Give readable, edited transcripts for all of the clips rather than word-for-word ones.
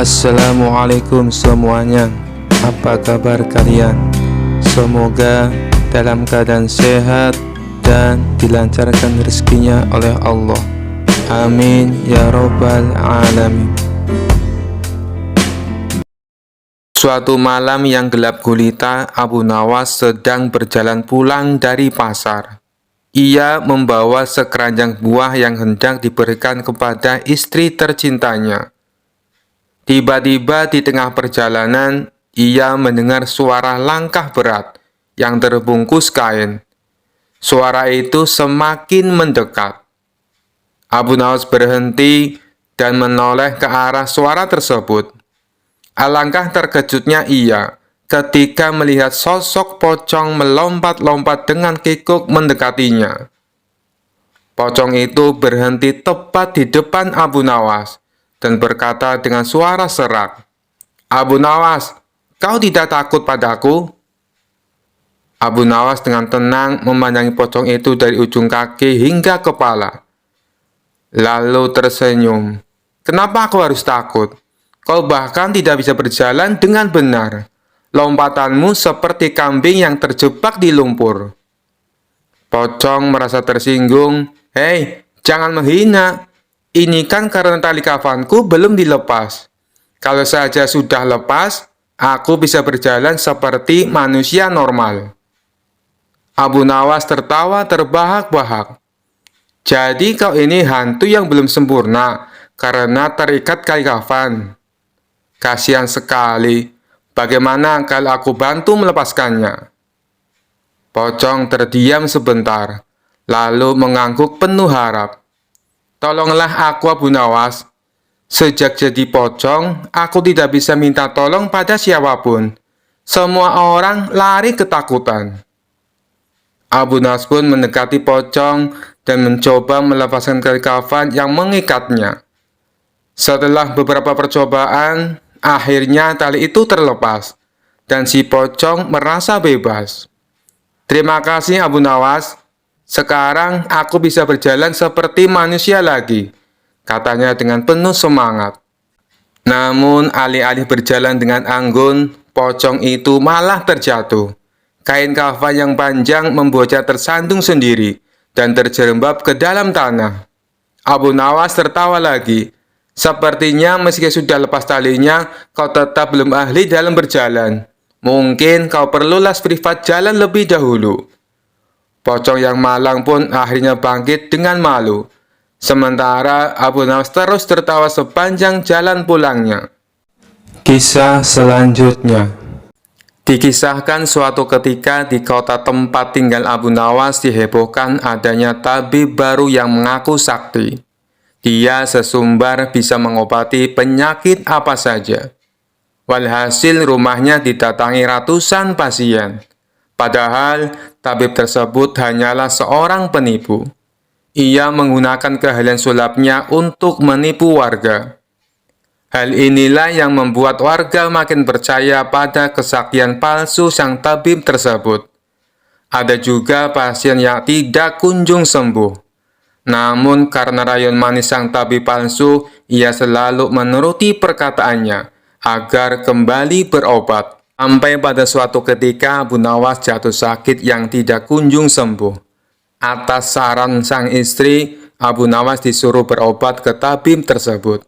Assalamualaikum semuanya. Apa kabar kalian? Semoga dalam keadaan sehat dan dilancarkan rezekinya oleh Allah. Amin ya robbal alamin. Suatu malam yang gelap gulita, Abu Nawas sedang berjalan pulang dari pasar. Ia membawa sekeranjang buah yang hendak diberikan kepada istri tercintanya. Tiba-tiba di tengah perjalanan, ia mendengar suara langkah berat yang terbungkus kain. Suara itu semakin mendekat. Abu Nawas berhenti dan menoleh ke arah suara tersebut. Alangkah terkejutnya ia ketika melihat sosok pocong melompat-lompat dengan kikuk mendekatinya. Pocong itu berhenti tepat di depan Abu Nawas dan berkata dengan suara serak, "Abu Nawas, kau tidak takut padaku?" Abu Nawas dengan tenang memandangi pocong itu dari ujung kaki hingga kepala. Lalu tersenyum. "Kenapa aku harus takut? Kau bahkan tidak bisa berjalan dengan benar. Lompatanmu seperti kambing yang terjebak di lumpur." Pocong merasa tersinggung. "Hei, jangan menghina. Ini kan karena tali kafanku belum dilepas. Kalau saja sudah lepas, aku bisa berjalan seperti manusia normal." Abu Nawas tertawa terbahak-bahak. "Jadi kau ini hantu yang belum sempurna karena terikat tali kafan. Kasihan sekali. Bagaimana kalau aku bantu melepaskannya?" Pocong terdiam sebentar, lalu mengangguk penuh harap. "Tolonglah aku, Abu Nawas. Sejak jadi pocong, aku tidak bisa minta tolong pada siapapun. Semua orang lari ketakutan." Abu Nawas pun mendekati pocong dan mencoba melepaskan tali kafan yang mengikatnya. Setelah beberapa percobaan, akhirnya tali itu terlepas, dan si pocong merasa bebas. "Terima kasih, Abu Nawas. Sekarang aku bisa berjalan seperti manusia lagi," katanya dengan penuh semangat. Namun alih-alih berjalan dengan anggun, pocong itu malah terjatuh. Kain kafan yang panjang membuatnya tersandung sendiri dan terjerembab ke dalam tanah. Abu Nawas tertawa lagi. "Sepertinya meski sudah lepas talinya, kau tetap belum ahli dalam berjalan. Mungkin kau perlu les privat jalan lebih dahulu." Pocong yang malang pun akhirnya bangkit dengan malu. Sementara Abu Nawas terus tertawa sepanjang jalan pulangnya. Kisah selanjutnya. Dikisahkan suatu ketika di kota tempat tinggal Abu Nawas dihebohkan adanya tabib baru yang mengaku sakti. Dia sesumbar bisa mengobati penyakit apa saja. Walhasil rumahnya didatangi ratusan pasien. Padahal tabib tersebut hanyalah seorang penipu. Ia menggunakan keahlian sulapnya untuk menipu warga. Hal inilah yang membuat warga makin percaya pada kesaktian palsu sang tabib tersebut. Ada juga pasien yang tidak kunjung sembuh. Namun karena rayuan manis sang tabib palsu, ia selalu menuruti perkataannya agar kembali berobat. Sampai pada suatu ketika Abu Nawas jatuh sakit yang tidak kunjung sembuh. Atas saran sang istri, Abu Nawas disuruh berobat ke tabib tersebut.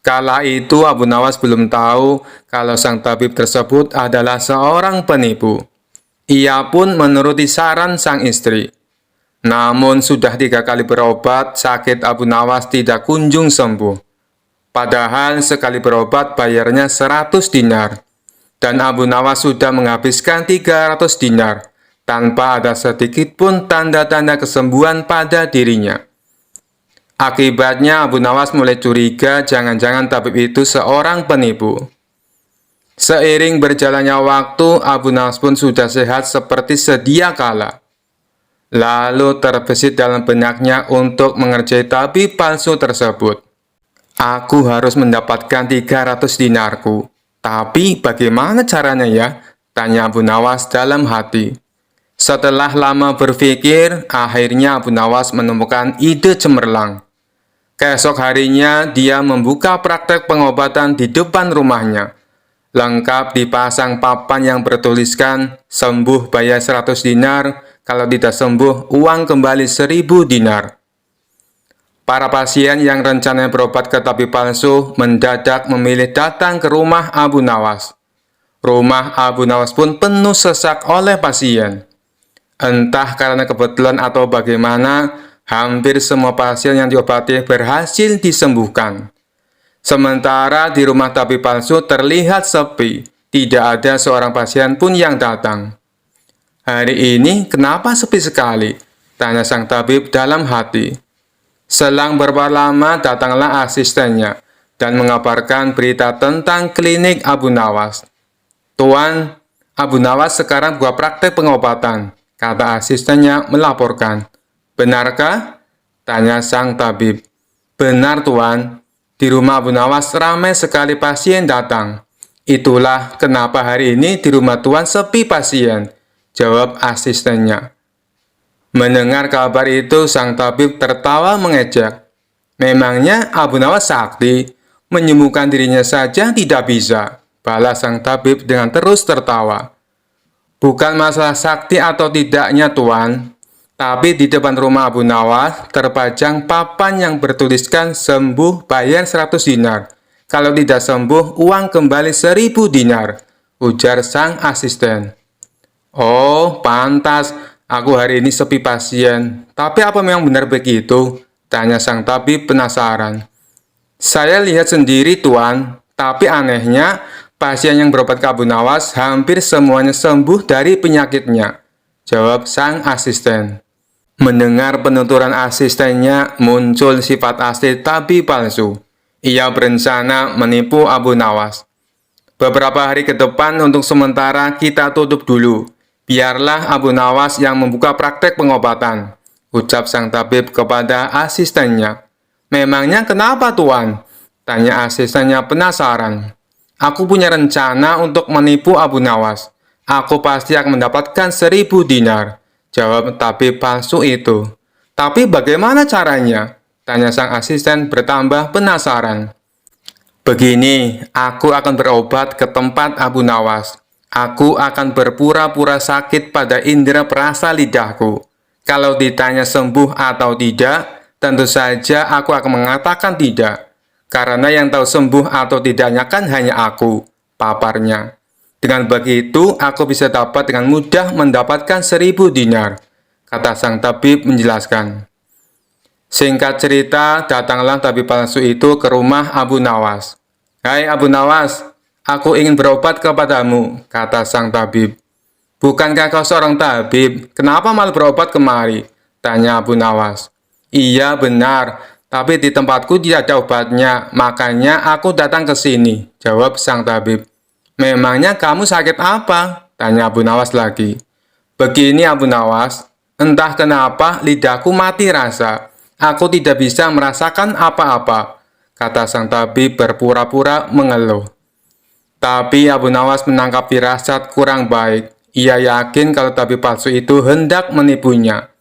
Kala itu Abu Nawas belum tahu kalau sang tabib tersebut adalah seorang penipu. Ia pun menuruti saran sang istri. Namun sudah 3 kali berobat, sakit Abu Nawas tidak kunjung sembuh. Padahal sekali berobat bayarnya 100 dinar. Dan Abu Nawas sudah menghabiskan 300 dinar tanpa ada sedikit pun tanda-tanda kesembuhan pada dirinya. Akibatnya Abu Nawas mulai curiga jangan-jangan tabib itu seorang penipu. Seiring berjalannya waktu, Abu Nawas pun sudah sehat seperti sedia kala. Lalu terbesit dalam benaknya untuk mengerjai tabib palsu tersebut. "Aku harus mendapatkan 300 dinarku. Tapi bagaimana caranya ya?" tanya Abu Nawas dalam hati. Setelah lama berpikir, akhirnya Abu Nawas menemukan ide cemerlang. Keesok harinya, dia membuka praktek pengobatan di depan rumahnya. Lengkap dipasang papan yang bertuliskan, sembuh bayar 100 dinar, kalau tidak sembuh, uang kembali 1000 dinar. Para pasien yang rencananya berobat ke tabib palsu mendadak memilih datang ke rumah Abu Nawas. Rumah Abu Nawas pun penuh sesak oleh pasien. Entah karena kebetulan atau bagaimana, hampir semua pasien yang diobati berhasil disembuhkan. Sementara di rumah tabib palsu terlihat sepi, tidak ada seorang pasien pun yang datang. Hari ini kenapa sepi sekali? Tanya sang tabib dalam hati. Selang beberapa lama datanglah asistennya dan mengabarkan berita tentang klinik Abu Nawas. Tuan, Abu Nawas sekarang buka praktek pengobatan, kata asistennya melaporkan. Benarkah? Tanya sang tabib. Benar, Tuan. Di rumah Abu Nawas ramai sekali pasien datang. Itulah kenapa hari ini di rumah Tuan sepi pasien, jawab asistennya. Mendengar kabar itu, sang tabib tertawa mengejek. Memangnya Abu Nawas sakti, menyembuhkan dirinya saja tidak bisa, balas sang tabib dengan terus tertawa. Bukan masalah sakti atau tidaknya, Tuan. Tapi di depan rumah Abu Nawas terpajang papan yang bertuliskan sembuh bayar 100 dinar. Kalau tidak sembuh, uang kembali 1000 dinar, ujar sang asisten. Oh, pantas. Aku hari ini sepi pasien. Tapi apa memang benar begitu? Tanya sang tabib penasaran. Saya lihat sendiri, Tuan. Tapi anehnya, pasien yang berobat ke Abu Nawas hampir semuanya sembuh dari penyakitnya, jawab sang asisten. Mendengar penuturan asistennya, muncul sifat asli tabib palsu. Ia berencana menipu Abu Nawas. Beberapa hari ke depan untuk sementara kita tutup dulu. Biarlah Abu Nawas yang membuka praktek pengobatan, ucap sang tabib kepada asistennya. Memangnya kenapa, Tuan? Tanya asistennya penasaran. Aku punya rencana untuk menipu Abu Nawas. Aku pasti akan mendapatkan 1000 dinar. Jawab tabib palsu itu. Tapi bagaimana caranya? Tanya sang asisten bertambah penasaran. Begini, aku akan berobat ke tempat Abu Nawas. Aku akan berpura-pura sakit pada indera perasa lidahku. Kalau ditanya sembuh atau tidak, tentu saja aku akan mengatakan tidak. Karena yang tahu sembuh atau tidaknya kan hanya aku, paparnya. Dengan begitu, aku bisa dapat dengan mudah mendapatkan 1000 dinar, kata sang tabib menjelaskan. Singkat cerita, datanglah tabib palsu itu ke rumah Abu Nawas. Hai Abu Nawas, aku ingin berobat kepadamu, kata sang tabib. Bukankah kau seorang tabib? Kenapa malah berobat kemari? Tanya Abu Nawas. Iya benar, tapi di tempatku tidak ada obatnya, makanya aku datang ke sini, jawab sang tabib. Memangnya kamu sakit apa? Tanya Abu Nawas lagi. Begini Abu Nawas, entah kenapa lidahku mati rasa. Aku tidak bisa merasakan apa-apa, kata sang tabib berpura-pura mengeluh. Tapi Abu Nawas menangkap firasat kurang baik. Ia yakin kalau tabib palsu itu hendak menipunya.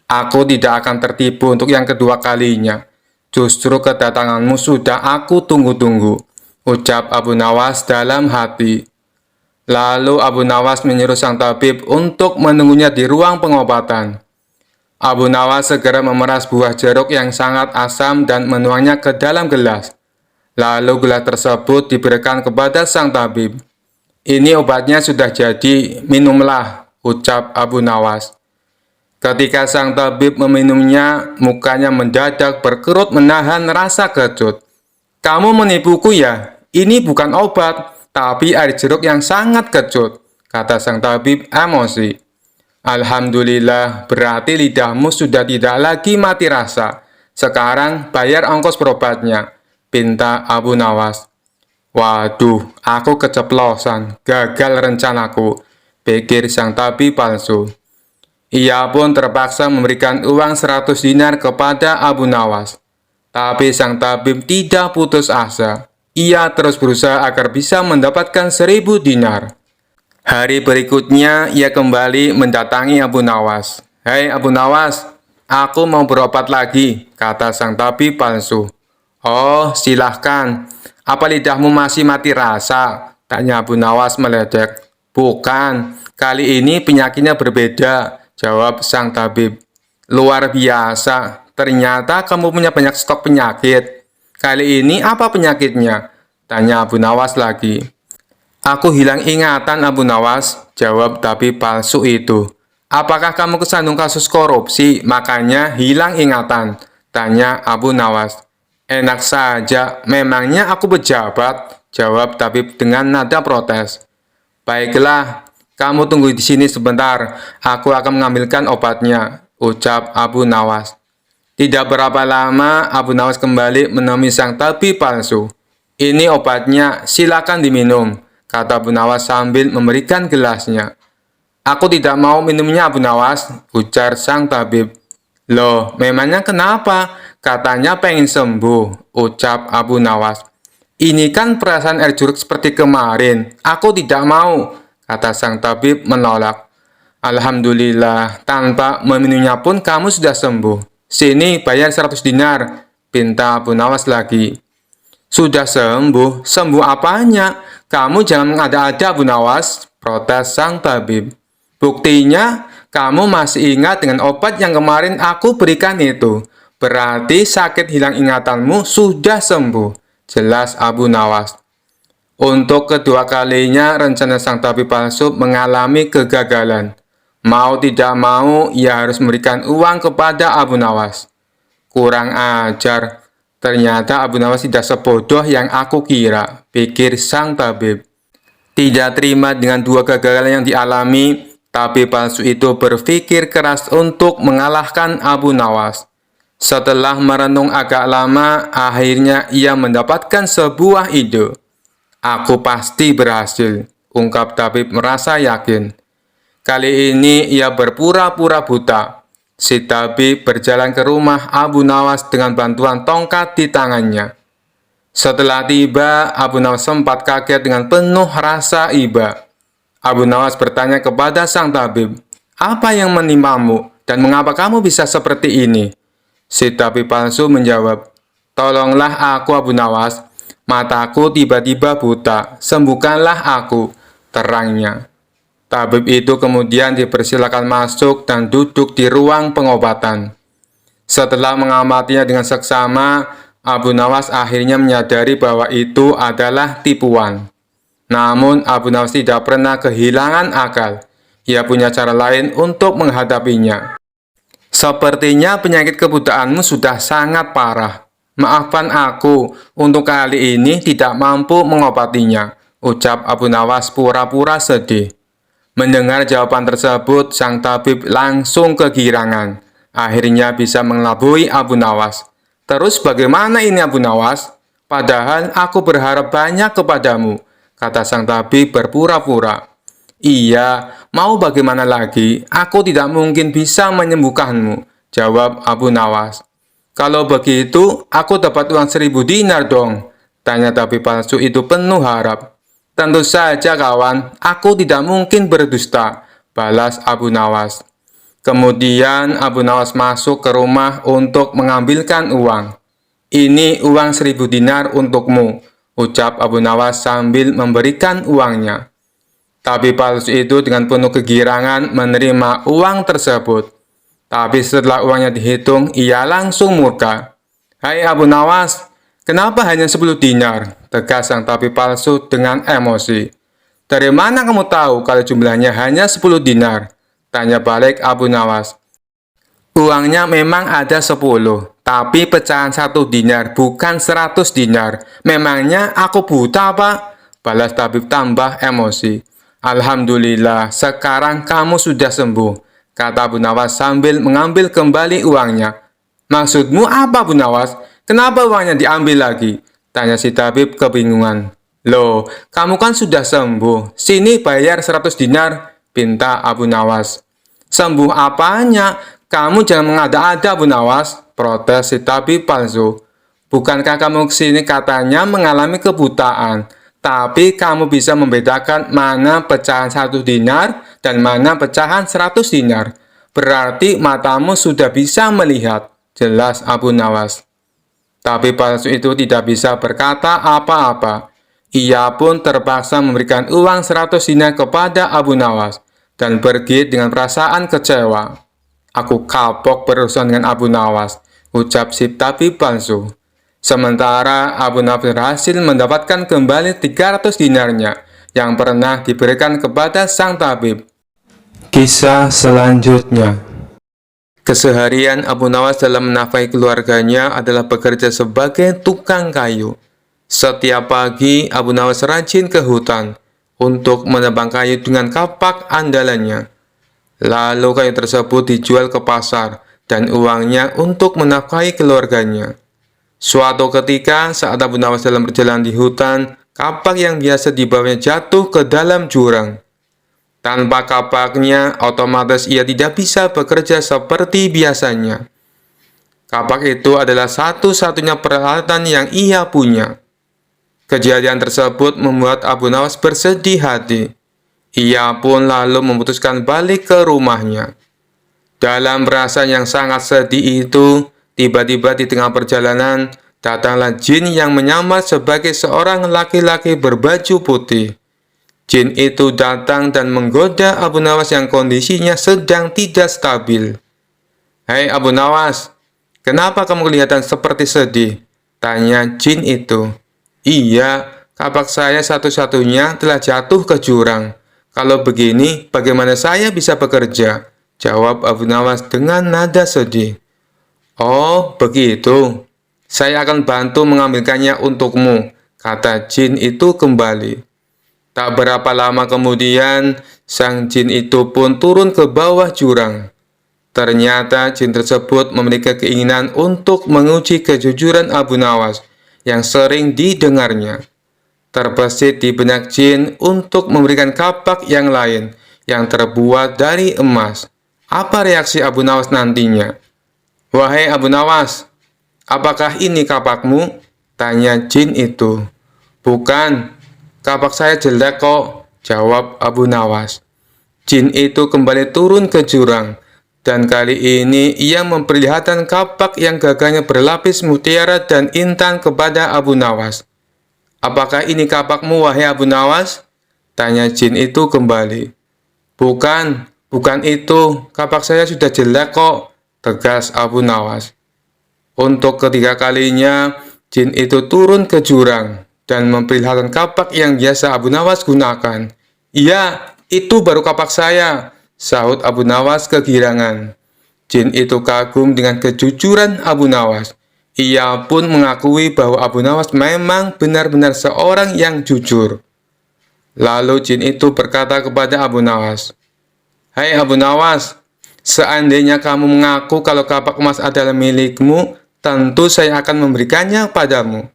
Aku tidak akan tertipu untuk yang kedua kalinya. Justru kedatanganmu sudah aku tunggu-tunggu, ucap Abu Nawas dalam hati. Lalu Abu Nawas menyuruh sang tabib untuk menunggunya di ruang pengobatan. Abu Nawas segera memeras buah jeruk yang sangat asam dan menuangnya ke dalam gelas. Lalu gelas tersebut diberikan kepada sang tabib. Ini obatnya sudah jadi, minumlah, ucap Abu Nawas. Ketika sang tabib meminumnya, mukanya mendadak berkerut menahan rasa kecut. Kamu menipuku ya? Ini bukan obat, tapi air jeruk yang sangat kecut, kata sang tabib emosi. Alhamdulillah, berarti lidahmu sudah tidak lagi mati rasa. Sekarang bayar ongkos berobatnya, pinta Abu Nawas. Waduh, aku keceplosan, gagal rencanaku, pikir sang tabib palsu. Ia pun terpaksa memberikan uang 100 dinar kepada Abu Nawas. Tapi sang tabib tidak putus asa. Ia terus berusaha agar bisa mendapatkan 1000 dinar. Hari berikutnya, ia kembali mendatangi Abu Nawas. Hai Abu Nawas, Aku mau berobat lagi, kata sang tabib palsu. Oh, silahkan. Apa lidahmu masih mati rasa? Tanya Abu Nawas meledek. Bukan, kali ini penyakitnya berbeda, jawab sang tabib. Luar biasa, ternyata kamu punya banyak stok penyakit. Kali ini apa penyakitnya? Tanya Abu Nawas lagi. Aku hilang ingatan, Abu Nawas, jawab tabib palsu itu. Apakah kamu kesandung kasus korupsi, makanya hilang ingatan? Tanya Abu Nawas. Enak saja, memangnya aku pejabat, jawab tabib dengan nada protes. Baiklah, kamu tunggu di sini sebentar, aku akan mengambilkan obatnya, ucap Abu Nawas. Tidak berapa lama, Abu Nawas kembali menemui sang tabib palsu. Ini obatnya, silakan diminum, kata Abu Nawas sambil memberikan gelasnya. Aku tidak mau minumnya, Abu Nawas, ujar sang tabib. Loh, memangnya kenapa? Katanya pengen sembuh, ucap Abu Nawas. Ini kan perasaan air jeruk seperti kemarin. Aku tidak mau, kata sang tabib menolak. Alhamdulillah, tanpa meminumnya pun kamu sudah sembuh. Sini bayar 100 dinar, pinta Abu Nawas lagi. Sudah sembuh? Sembuh apanya? Kamu jangan mengada-ada, Abu Nawas, protes sang tabib. Buktinya, kamu masih ingat dengan obat yang kemarin aku berikan itu. Berarti sakit hilang ingatanmu sudah sembuh. Jelas Abu Nawas. Untuk kedua kalinya, rencana sang tabib palsu mengalami kegagalan. Mau tidak mau, ia harus memberikan uang kepada Abu Nawas. Kurang ajar. Ternyata Abu Nawas tidak sebodoh yang aku kira, pikir sang tabib. Tidak terima dengan dua kegagalan yang dialami, tabib palsu itu berpikir keras untuk mengalahkan Abu Nawas. Setelah merenung agak lama, akhirnya ia mendapatkan sebuah ide. Aku pasti berhasil, ungkap tabib merasa yakin. Kali ini ia berpura-pura buta. Si tabib berjalan ke rumah Abu Nawas dengan bantuan tongkat di tangannya. Setelah tiba, Abu Nawas sempat kaget dengan penuh rasa iba. Abu Nawas bertanya kepada sang tabib, "Apa yang menimpamu dan mengapa kamu bisa seperti ini?" Si tabib palsu menjawab, "Tolonglah aku, Abu Nawas. Mataku tiba-tiba buta. Sembuhkanlah aku," terangnya. Tabib itu kemudian dipersilakan masuk dan duduk di ruang pengobatan. Setelah mengamatinya dengan seksama, Abu Nawas akhirnya menyadari bahwa itu adalah tipuan. Namun, Abu Nawas tidak pernah kehilangan akal. Ia punya cara lain untuk menghadapinya. Sepertinya penyakit kebutaanmu sudah sangat parah. Maafkan aku, untuk kali ini tidak mampu mengobatinya, ucap Abu Nawas pura-pura sedih. Mendengar jawaban tersebut, sang tabib langsung kegirangan. Akhirnya bisa mengelabui Abu Nawas. Terus bagaimana ini, Abu Nawas? Padahal aku berharap banyak kepadamu, kata sang tabib berpura-pura. Iya, mau bagaimana lagi? Aku tidak mungkin bisa menyembuhkanmu, jawab Abu Nawas. Kalau begitu, aku dapat uang 1000 dinar dong, tanya tabib palsu itu penuh harap. Tentu saja kawan, aku tidak mungkin berdusta, balas Abu Nawas. Kemudian Abu Nawas masuk ke rumah untuk mengambilkan uang. Ini uang 1000 dinar untukmu, ucap Abu Nawas sambil memberikan uangnya. Tabib palsu itu dengan penuh kegirangan menerima uang tersebut. Tapi setelah uangnya dihitung, ia langsung murka. Hai Abu Nawas, kenapa hanya 10 dinar? Tegas sang tabib palsu dengan emosi. Dari mana kamu tahu kalau jumlahnya hanya 10 dinar? Tanya balik Abu Nawas. Uangnya memang ada 10, tapi pecahan 1 dinar, bukan 100 dinar. Memangnya aku buta, Pak? Balas tabib tambah emosi. Alhamdulillah, sekarang kamu sudah sembuh, kata Abu Nawas sambil mengambil kembali uangnya. Maksudmu apa, Abu Nawas? Kenapa uangnya diambil lagi? Tanya si tabib kebingungan. Loh, kamu kan sudah sembuh. Sini bayar 100 dinar, pinta Abu Nawas. Sembuh apanya? Kamu jangan mengada-ada, Abu Nawas, protes si tabib palsu. Bukankah kamu kesini katanya mengalami kebutaan? Tapi kamu bisa membedakan mana pecahan 1 dinar dan mana pecahan 100 dinar. Berarti matamu sudah bisa melihat, jelas Abu Nawas. Tapi palsu itu tidak bisa berkata apa-apa. Ia pun terpaksa memberikan uang 100 dinar kepada Abu Nawas dan pergi dengan perasaan kecewa. Aku kapok berurusan dengan Abu Nawas, ucap si tabib palsu. Sementara Abu Nawas berhasil mendapatkan kembali 300 dinarnya yang pernah diberikan kepada sang tabib. Kisah selanjutnya. Keseharian Abu Nawas dalam menafkahi keluarganya adalah bekerja sebagai tukang kayu. Setiap pagi, Abu Nawas rajin ke hutan untuk menebang kayu dengan kapak andalannya. Lalu kayu tersebut dijual ke pasar dan uangnya untuk menafkahi keluarganya. Suatu ketika, saat Abu Nawas dalam perjalanan di hutan, kapak yang biasa dibawanya jatuh ke dalam jurang. Tanpa kapaknya, otomatis ia tidak bisa bekerja seperti biasanya. Kapak itu adalah satu-satunya peralatan yang ia punya. Kejadian tersebut membuat Abu Nawas bersedih hati. Ia pun lalu memutuskan balik ke rumahnya. Dalam perasaan yang sangat sedih itu, tiba-tiba di tengah perjalanan, datanglah jin yang menyamar sebagai seorang laki-laki berbaju putih. Jin itu datang dan menggoda Abu Nawas yang kondisinya sedang tidak stabil. "Hei Abu Nawas, kenapa kamu kelihatan seperti sedih?" tanya jin itu. "Iya, kapak saya satu-satunya telah jatuh ke jurang. Kalau begini, bagaimana saya bisa bekerja?" jawab Abu Nawas dengan nada sedih. "Oh, begitu. Saya akan bantu mengambilkannya untukmu," kata jin itu kembali. Tak berapa lama kemudian, sang jin itu pun turun ke bawah jurang. Ternyata jin tersebut memiliki keinginan untuk menguji kejujuran Abu Nawas yang sering didengarnya. Terbesit di benak jin untuk memberikan kapak yang lain yang terbuat dari emas. Apa reaksi Abu Nawas nantinya? "Wahai Abu Nawas, apakah ini kapakmu?" tanya jin itu. "Bukan. Kapak saya jelek kok," jawab Abu Nawas. Jin itu kembali turun ke jurang, dan kali ini ia memperlihatkan kapak yang gagahnya berlapis mutiara dan intan kepada Abu Nawas. "Apakah ini kapakmu, wahai Abu Nawas?" tanya jin itu kembali. Bukan itu. Kapak saya sudah jelek kok," tegas Abu Nawas. Untuk ketiga kalinya, jin itu turun ke jurang dan memperlihatkan kapak yang biasa Abu Nawas gunakan. "Iya, itu baru kapak saya," sahut Abu Nawas kegirangan. Jin itu kagum dengan kejujuran Abu Nawas. Ia pun mengakui bahwa Abu Nawas memang benar-benar seorang yang jujur. Lalu jin itu berkata kepada Abu Nawas, "Hai Abu Nawas, seandainya kamu mengaku kalau kapak emas adalah milikmu, tentu saya akan memberikannya padamu.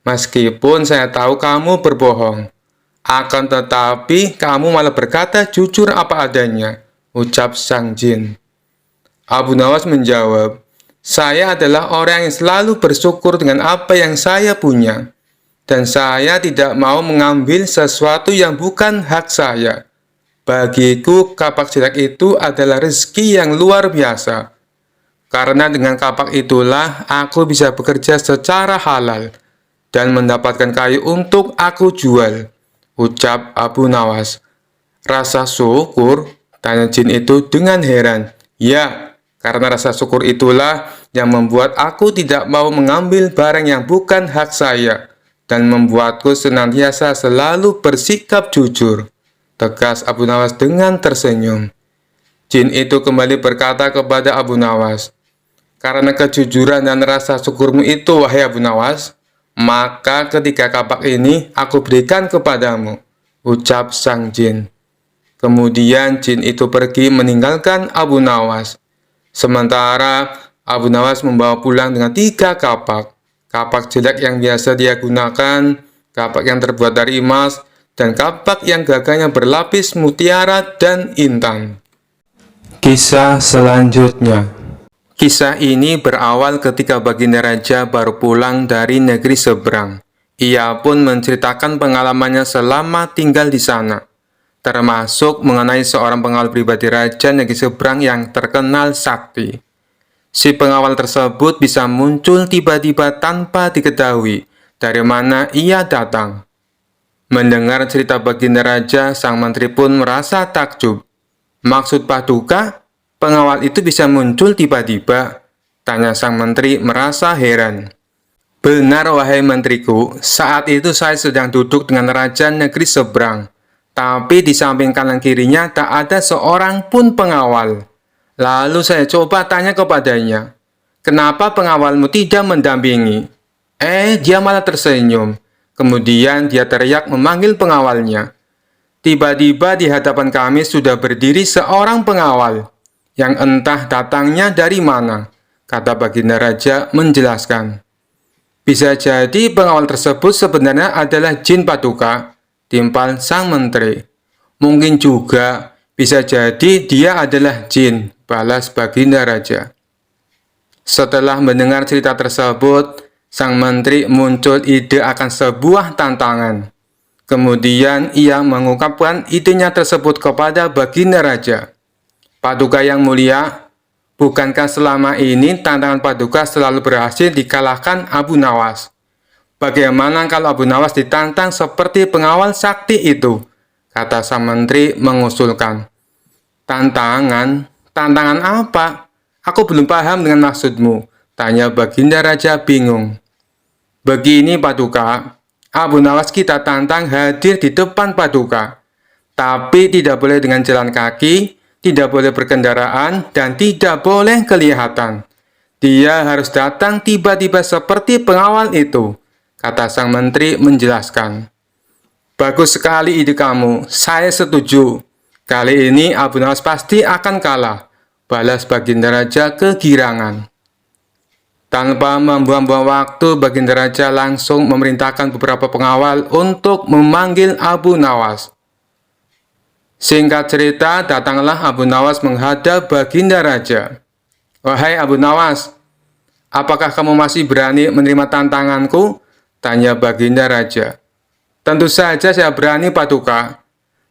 Meskipun saya tahu kamu berbohong. Akan tetapi kamu malah berkata jujur apa adanya," ucap sang jin. Abu Nawas menjawab, "Saya adalah orang yang selalu bersyukur dengan apa yang saya punya. Dan saya tidak mau mengambil sesuatu yang bukan hak saya. Bagiku, kapak jelek itu adalah rezeki yang luar biasa. Karena dengan kapak itulah aku bisa bekerja secara halal dan mendapatkan kayu untuk aku jual," ucap Abu Nawas. "Rasa syukur?" tanya jin itu dengan heran. "Ya, karena rasa syukur itulah yang membuat aku tidak mau mengambil barang yang bukan hak saya dan membuatku senantiasa selalu bersikap jujur," tegas Abu Nawas dengan tersenyum. Jin itu kembali berkata kepada Abu Nawas, "Karena kejujuran dan rasa syukurmu itu, wahai Abu Nawas, maka ketika kapak ini aku berikan kepadamu," ucap sang jin. Kemudian jin itu pergi meninggalkan Abu Nawas. Sementara Abu Nawas membawa pulang dengan 3 kapak. Kapak jelek yang biasa dia gunakan, kapak yang terbuat dari emas, dan kapak yang gagahnya berlapis mutiara dan intan. Kisah selanjutnya. Kisah ini berawal ketika Baginda Raja baru pulang dari negeri seberang. Ia pun menceritakan pengalamannya selama tinggal di sana. termasuk mengenai seorang pengawal pribadi Raja Negeri Seberang yang terkenal sakti. Si pengawal tersebut bisa muncul tiba-tiba tanpa diketahui dari mana ia datang. Mendengar cerita baginda raja, sang menteri pun merasa takjub. Maksud Paduka, pengawal itu bisa muncul tiba-tiba? Tanya sang menteri merasa heran. Benar wahai menteriku, saat itu saya sedang duduk dengan Raja Negeri Seberang. Tapi di samping kanan kirinya tak ada seorang pun pengawal. Lalu saya coba tanya kepadanya, kenapa pengawalmu tidak mendampingi? Dia malah tersenyum. Kemudian dia teriak memanggil pengawalnya. Tiba-tiba di hadapan kami sudah berdiri seorang pengawal, yang entah datangnya dari mana, kata baginda raja menjelaskan. Bisa jadi pengawal tersebut sebenarnya adalah jin Paduka, timpal sang menteri. Mungkin juga bisa jadi dia adalah jin, balas baginda raja. Setelah mendengar cerita tersebut, sang menteri muncul ide akan sebuah tantangan. Kemudian ia mengungkapkan idenya tersebut kepada baginda raja. Paduka yang mulia, bukankah selama ini tantangan Paduka selalu berhasil dikalahkan Abu Nawas? Bagaimana kalau Abu Nawas ditantang seperti pengawal sakti itu? Kata sang menteri mengusulkan. Tantangan? Tantangan apa? Aku belum paham dengan maksudmu, tanya baginda raja bingung. Begini Paduka, Abu Nawas kita tantang hadir di depan Paduka. Tapi tidak boleh dengan jalan kaki, tidak boleh berkendaraan, dan tidak boleh kelihatan. Dia harus datang tiba-tiba seperti pengawal itu, kata sang menteri menjelaskan. Bagus sekali ide kamu, saya setuju. Kali ini Abu Nawas pasti akan kalah, balas baginda raja kegirangan. Tanpa membuang-buang waktu, baginda raja langsung memerintahkan beberapa pengawal untuk memanggil Abu Nawas. Singkat cerita, datanglah Abu Nawas menghadap baginda raja. Wahai Abu Nawas, apakah kamu masih berani menerima tantanganku? Tanya baginda raja. Tentu saja saya berani Paduka.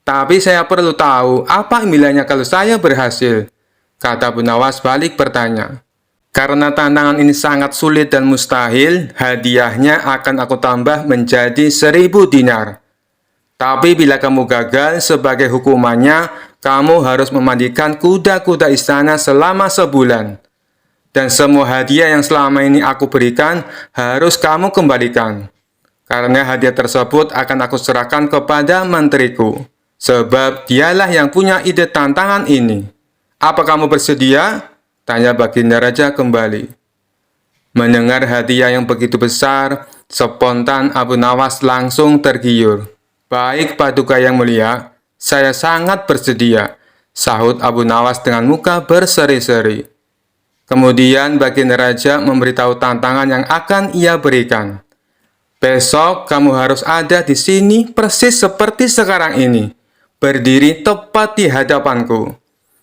Tapi saya perlu tahu apa nilainya kalau saya berhasil, kata Abu Nawas balik bertanya. Karena tantangan ini sangat sulit dan mustahil, hadiahnya akan aku tambah menjadi 1000 dinar. Tapi bila kamu gagal, sebagai hukumannya, kamu harus memandikan kuda-kuda istana selama sebulan. Dan semua hadiah yang selama ini aku berikan harus kamu kembalikan. Karena hadiah tersebut akan aku serahkan kepada menteriku. Sebab dialah yang punya ide tantangan ini. Apa kamu bersedia? Tanya baginda raja kembali. Mendengar hadiah yang begitu besar, spontan Abu Nawas langsung tergiur. Baik Paduka yang mulia, saya sangat bersedia, sahut Abu Nawas dengan muka berseri-seri. Kemudian baginda raja memberitahu tantangan yang akan ia berikan. Besok kamu harus ada di sini persis seperti sekarang ini, berdiri tepat di hadapanku.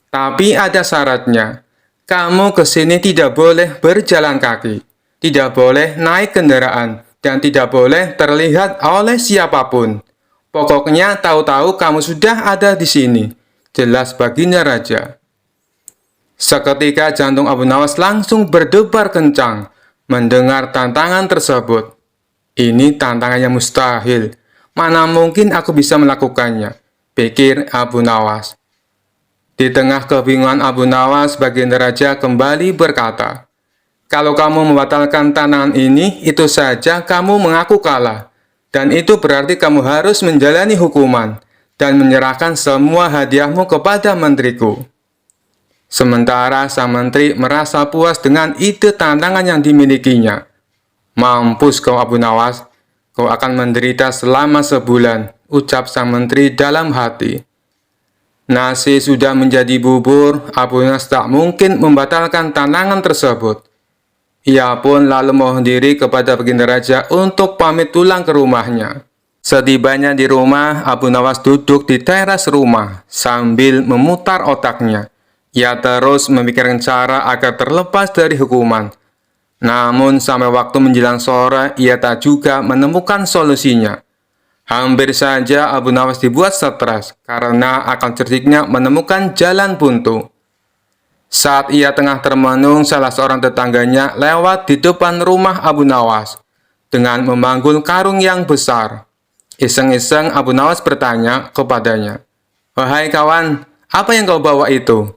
Tapi ada syaratnya. Kamu ke sini tidak boleh berjalan kaki, tidak boleh naik kendaraan, dan tidak boleh terlihat oleh siapapun. Pokoknya tahu-tahu kamu sudah ada di sini, jelas baginda raja. Seketika jantung Abu Nawas langsung berdebar kencang mendengar tantangan tersebut. Ini tantangan yang mustahil. Mana mungkin aku bisa melakukannya, pikir Abu Nawas. Di tengah kebingungan Abu Nawas, baginda raja kembali berkata, kalau kamu membatalkan tantangan ini, itu saja kamu mengaku kalah. Dan itu berarti kamu harus menjalani hukuman dan menyerahkan semua hadiahmu kepada menteriku. Sementara sang menteri merasa puas dengan ide tantangan yang dimilikinya. Mampus kau Abu Nawas, kau akan menderita selama sebulan, ucap sang menteri dalam hati. Nasi sudah menjadi bubur, Abu Nawas tak mungkin membatalkan tantangan tersebut. Ia pun lalu mohon diri kepada baginda raja untuk pamit pulang ke rumahnya. Setibanya di rumah, Abu Nawas duduk di teras rumah sambil memutar otaknya. Ia terus memikirkan cara agar terlepas dari hukuman. Namun sampai waktu menjelang sore, ia tak juga menemukan solusinya. Hampir saja Abu Nawas dibuat stres karena akal cerdiknya menemukan jalan buntu. Saat ia tengah termenung, salah seorang tetangganya lewat di depan rumah Abu Nawas dengan memanggul karung yang besar. Iseng-iseng Abu Nawas bertanya kepadanya, "Wahai kawan, apa yang kau bawa itu?"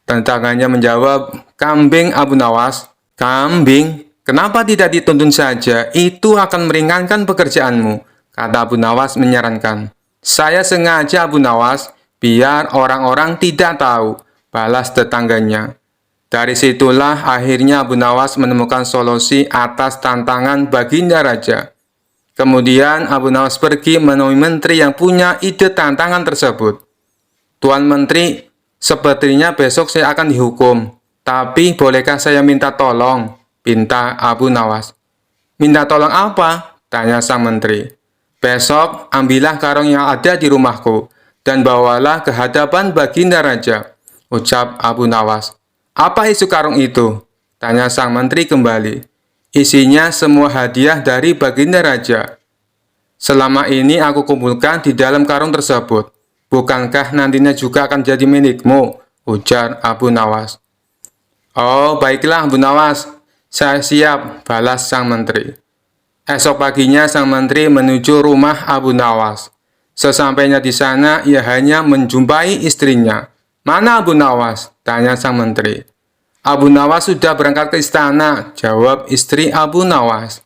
Tetangganya menjawab, "Kambing Abu Nawas." "Kambing? Kenapa tidak dituntun saja? Itu akan meringankan pekerjaanmu," kata Abu Nawas menyarankan. "Saya sengaja Abu Nawas, biar orang-orang tidak tahu," balas tetangganya. Dari situlah akhirnya Abu Nawas menemukan solusi atas tantangan Baginda Raja. Kemudian Abu Nawas pergi menemui menteri yang punya ide tantangan tersebut. "Tuan Menteri, sepertinya besok saya akan dihukum. Tapi bolehkah saya minta tolong?" pinta Abu Nawas. "Minta tolong apa?" tanya sang menteri. "Besok ambillah karung yang ada di rumahku dan bawalah ke hadapan Baginda Raja," ucap Abu Nawas. "Apa isi karung itu?" tanya sang menteri kembali. "Isinya semua hadiah dari Baginda Raja. Selama ini aku kumpulkan di dalam karung tersebut. Bukankah nantinya juga akan jadi milikmu?" ujar Abu Nawas. "Oh, baiklah Abu Nawas, saya siap," balas sang menteri. Esok paginya sang menteri menuju rumah Abu Nawas. Sesampainya di sana, ia hanya menjumpai istrinya. "Mana Abu Nawas?" tanya sang menteri. "Abu Nawas sudah berangkat ke istana," jawab istri Abu Nawas.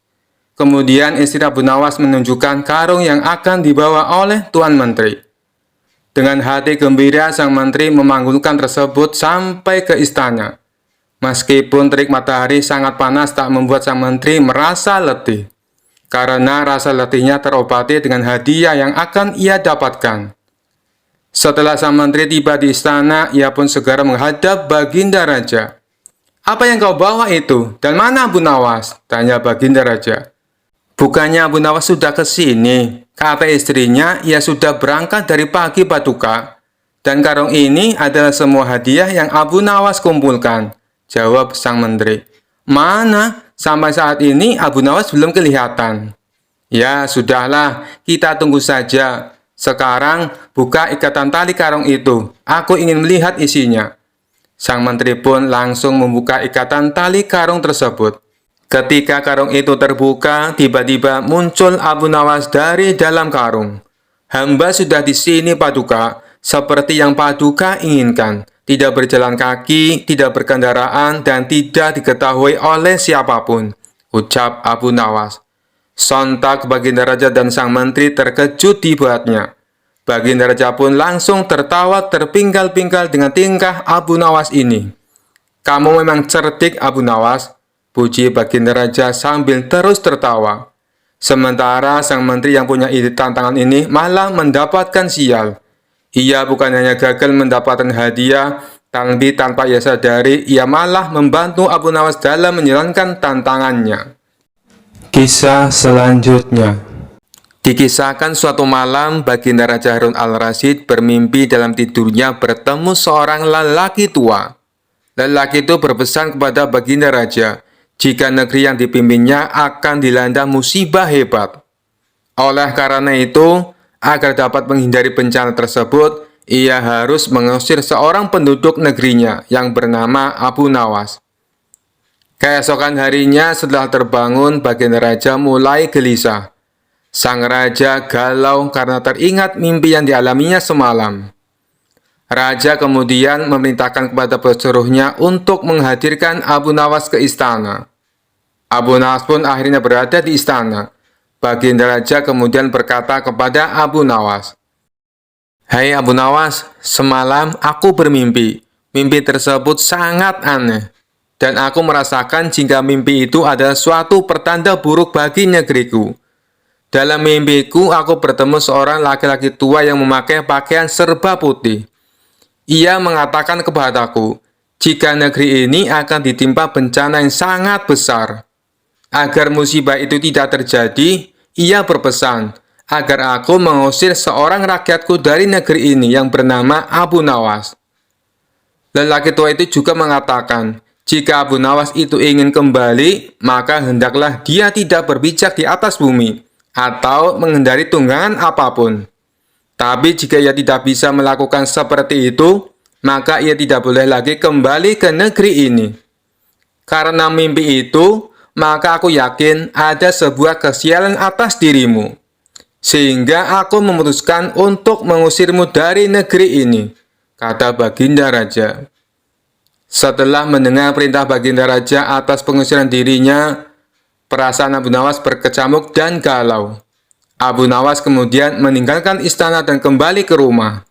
Kemudian istri Abu Nawas menunjukkan karung yang akan dibawa oleh Tuan Menteri. Dengan hati gembira, sang menteri memanggulkan tersebut sampai ke istana. Meskipun terik matahari sangat panas tak membuat sang menteri merasa letih, karena rasa letihnya terobati dengan hadiah yang akan ia dapatkan. Setelah sang menteri tiba di istana, ia pun segera menghadap Baginda Raja. "Apa yang kau bawa itu? Dan mana Abu Nawas?" tanya Baginda Raja. "Bukannya Abu Nawas sudah ke sini?" kata istrinya. "Ia sudah berangkat dari pagi Paduka. Dan karung ini adalah semua hadiah yang Abu Nawas kumpulkan," jawab sang menteri. "Mana? Sampai saat ini Abu Nawas belum kelihatan." "Ya, sudahlah, kita tunggu saja. Sekarang buka ikatan tali karung itu. Aku ingin melihat isinya." Sang menteri pun langsung membuka ikatan tali karung tersebut. Ketika karung itu terbuka, tiba-tiba muncul Abu Nawas dari dalam karung. "Hamba sudah di sini Paduka, seperti yang Paduka inginkan. Tidak berjalan kaki, tidak berkendaraan, dan tidak diketahui oleh siapapun," ucap Abu Nawas. Sontak Baginda Raja dan sang menteri terkejut dibuatnya. Baginda Raja pun langsung tertawa terpinggal-pinggal dengan tingkah Abu Nawas ini. "Kamu memang cerdik Abu Nawas," puji Baginda Raja sambil terus tertawa. Sementara sang menteri yang punya ide tantangan ini malah mendapatkan sial. Ia bukan hanya gagal mendapatkan hadiah, tapi tanpa ia sadari, ia malah membantu Abu Nawas dalam menjalankan tantangannya. Kisah selanjutnya. Dikisahkan suatu malam, Baginda Raja Harun al-Rasyid bermimpi dalam tidurnya bertemu seorang lelaki tua. Lelaki itu berpesan kepada Baginda Raja, jika negeri yang dipimpinnya akan dilanda musibah hebat. Oleh karena itu, agar dapat menghindari bencana tersebut, ia harus mengusir seorang penduduk negerinya yang bernama Abu Nawas. Keesokan harinya setelah terbangun, Baginda Raja mulai gelisah. Sang Raja galau karena teringat mimpi yang dialaminya semalam. Raja kemudian memerintahkan kepada pesuruhnya untuk menghadirkan Abu Nawas ke istana. Abu Nawas pun akhirnya berada di istana. Baginda Raja kemudian berkata kepada Abu Nawas, "Hai Abu Nawas, semalam aku bermimpi. Mimpi tersebut sangat aneh. Dan aku merasakan jika mimpi itu adalah suatu pertanda buruk bagi negeriku. Dalam mimpiku, aku bertemu seorang laki-laki tua yang memakai pakaian serba putih. Ia mengatakan kepadaku, jika negeri ini akan ditimpa bencana yang sangat besar. Agar musibah itu tidak terjadi, ia berpesan agar aku mengusir seorang rakyatku dari negeri ini yang bernama Abu Nawas." Lelaki tua itu juga mengatakan, jika Abu Nawas itu ingin kembali, maka hendaklah dia tidak berpijak di atas bumi, atau menghindari tunggangan apapun. Tapi jika ia tidak bisa melakukan seperti itu, maka ia tidak boleh lagi kembali ke negeri ini. Karena mimpi itu, maka aku yakin ada sebuah kesialan atas dirimu. Sehingga aku memutuskan untuk mengusirmu dari negeri ini, kata Baginda Raja. Setelah mendengar perintah Baginda Raja atas pengusiran dirinya, perasaan Abu Nawas berkecamuk dan galau. Abu Nawas kemudian meninggalkan istana dan kembali ke rumah.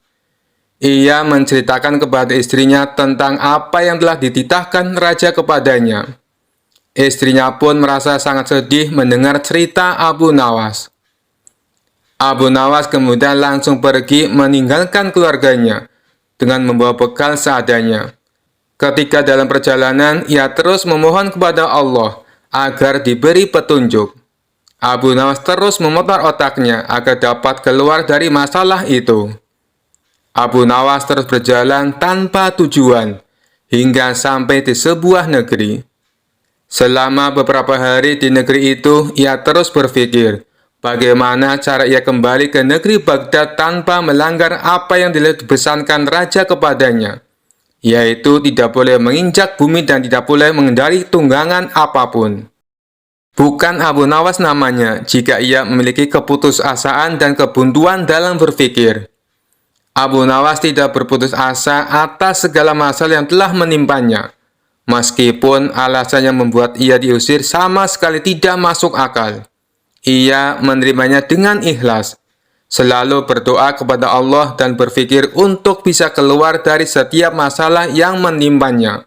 Ia menceritakan kepada istrinya tentang apa yang telah dititahkan raja kepadanya. Istrinya pun merasa sangat sedih mendengar cerita Abu Nawas. Abu Nawas kemudian langsung pergi meninggalkan keluarganya dengan membawa bekal seadanya. Ketika dalam perjalanan, ia terus memohon kepada Allah agar diberi petunjuk. Abu Nawas terus memutar otaknya agar dapat keluar dari masalah itu. Abu Nawas terus berjalan tanpa tujuan hingga sampai di sebuah negeri. Selama beberapa hari di negeri itu, ia terus berpikir bagaimana cara ia kembali ke negeri Baghdad tanpa melanggar apa yang dipesankan raja kepadanya, yaitu tidak boleh menginjak bumi dan tidak boleh mengendari tunggangan apapun. Bukan Abu Nawas namanya jika ia memiliki keputusasaan dan kebuntuan dalam berpikir. Abu Nawas tidak berputus asa atas segala masalah yang telah menimpanya, meskipun alasannya membuat ia diusir sama sekali tidak masuk akal. Ia menerimanya dengan ikhlas, selalu berdoa kepada Allah dan berpikir untuk bisa keluar dari setiap masalah yang menimpanya.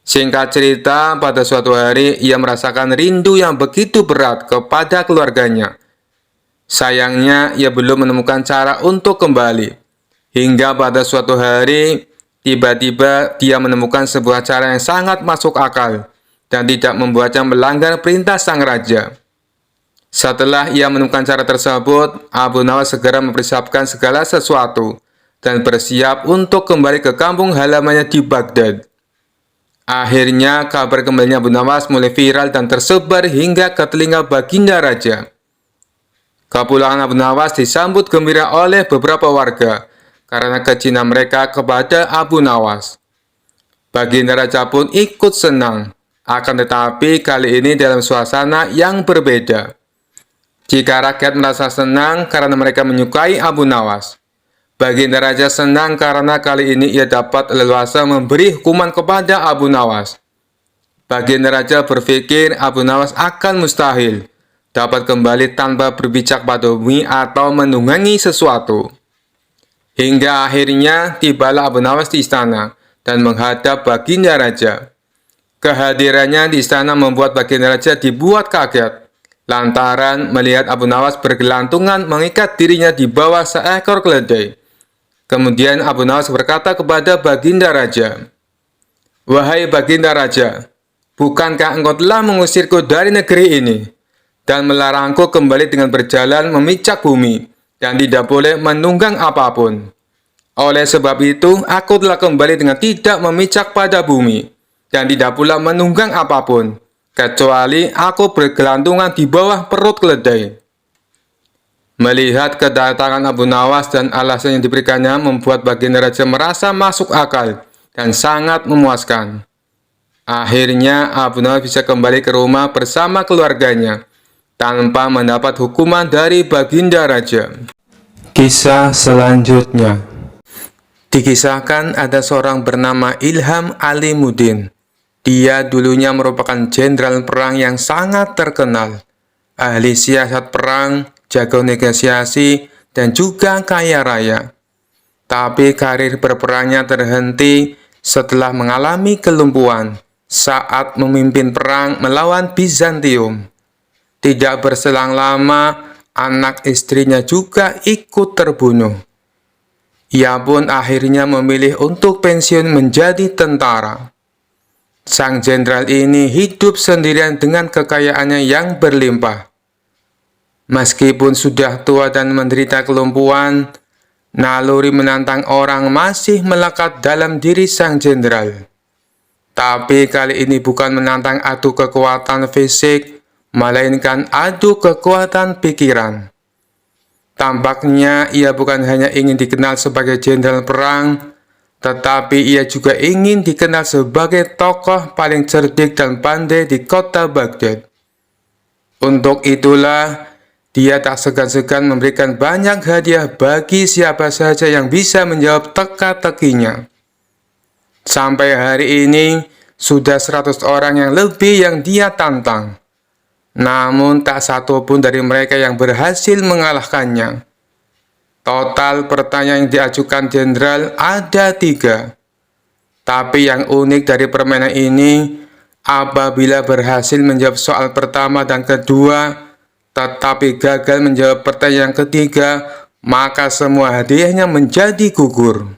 Singkat cerita, pada suatu hari ia merasakan rindu yang begitu berat kepada keluarganya. Sayangnya, ia belum menemukan cara untuk kembali. Hingga pada suatu hari, tiba-tiba dia menemukan sebuah cara yang sangat masuk akal dan tidak membuatnya melanggar perintah sang raja. Setelah ia menemukan cara tersebut, Abu Nawas segera mempersiapkan segala sesuatu dan bersiap untuk kembali ke kampung halamannya di Baghdad. Akhirnya, kabar kembalinya Abu Nawas mulai viral dan tersebar hingga ke telinga Baginda Raja. Kepulangan Abu Nawas disambut gembira oleh beberapa warga karena kecintaan mereka kepada Abu Nawas. Baginda Raja pun ikut senang, akan tetapi kali ini dalam suasana yang berbeda. Jika rakyat merasa senang karena mereka menyukai Abu Nawas, Baginda Raja senang karena kali ini ia dapat leluasa memberi hukuman kepada Abu Nawas. Baginda Raja berpikir Abu Nawas akan mustahil dapat kembali tanpa berpijak pada bumi atau menunggangi sesuatu. Hingga akhirnya tibalah Abu Nawas di istana dan menghadap Baginda Raja. Kehadirannya di istana membuat Baginda Raja dibuat kaget, lantaran melihat Abu Nawas bergelantungan mengikat dirinya di bawah seekor keledai. Kemudian Abu Nawas berkata kepada Baginda Raja, "Wahai Baginda Raja, bukankah engkau telah mengusirku dari negeri ini dan melarangku kembali dengan berjalan memijak bumi dan tidak boleh menunggang apapun? Oleh sebab itu, aku telah kembali dengan tidak memijak pada bumi dan tidak pula menunggang apapun, kecuali aku bergelantungan di bawah perut keledai." Melihat kedatangan Abu Nawas dan alasan yang diberikannya membuat Baginda Raja merasa masuk akal dan sangat memuaskan. Akhirnya Abu Nawas bisa kembali ke rumah bersama keluarganya tanpa mendapat hukuman dari Baginda Raja. Kisah selanjutnya. Dikisahkan ada seorang bernama Ilham Alimuddin. Dia dulunya merupakan jenderal perang yang sangat terkenal, ahli siasat perang, jago negosiasi, dan juga kaya raya. Tapi karir berperangnya terhenti setelah mengalami kelumpuhan saat memimpin perang melawan Bizantium. Tidak berselang lama, anak istrinya juga ikut terbunuh. Ia pun akhirnya memilih untuk pensiun menjadi tentara. Sang jenderal ini hidup sendirian dengan kekayaannya yang berlimpah. Meskipun sudah tua dan menderita kelumpuhan, naluri menantang orang masih melekat dalam diri sang jenderal. Tapi kali ini bukan menantang adu kekuatan fisik, melainkan adu kekuatan pikiran. Tampaknya ia bukan hanya ingin dikenal sebagai jenderal perang, tetapi ia juga ingin dikenal sebagai tokoh paling cerdik dan pandai di kota Baghdad. Untuk itulah, dia tak segan-segan memberikan banyak hadiah bagi siapa saja yang bisa menjawab teka-tekinya. Sampai hari ini, sudah 100 orang yang lebih yang dia tantang. Namun tak satu pun dari mereka yang berhasil mengalahkannya. Total pertanyaan yang diajukan jenderal ada 3. Tapi yang unik dari permainan ini, apabila berhasil menjawab soal pertama dan kedua, tetapi gagal menjawab pertanyaan yang ketiga, maka semua hadiahnya menjadi gugur.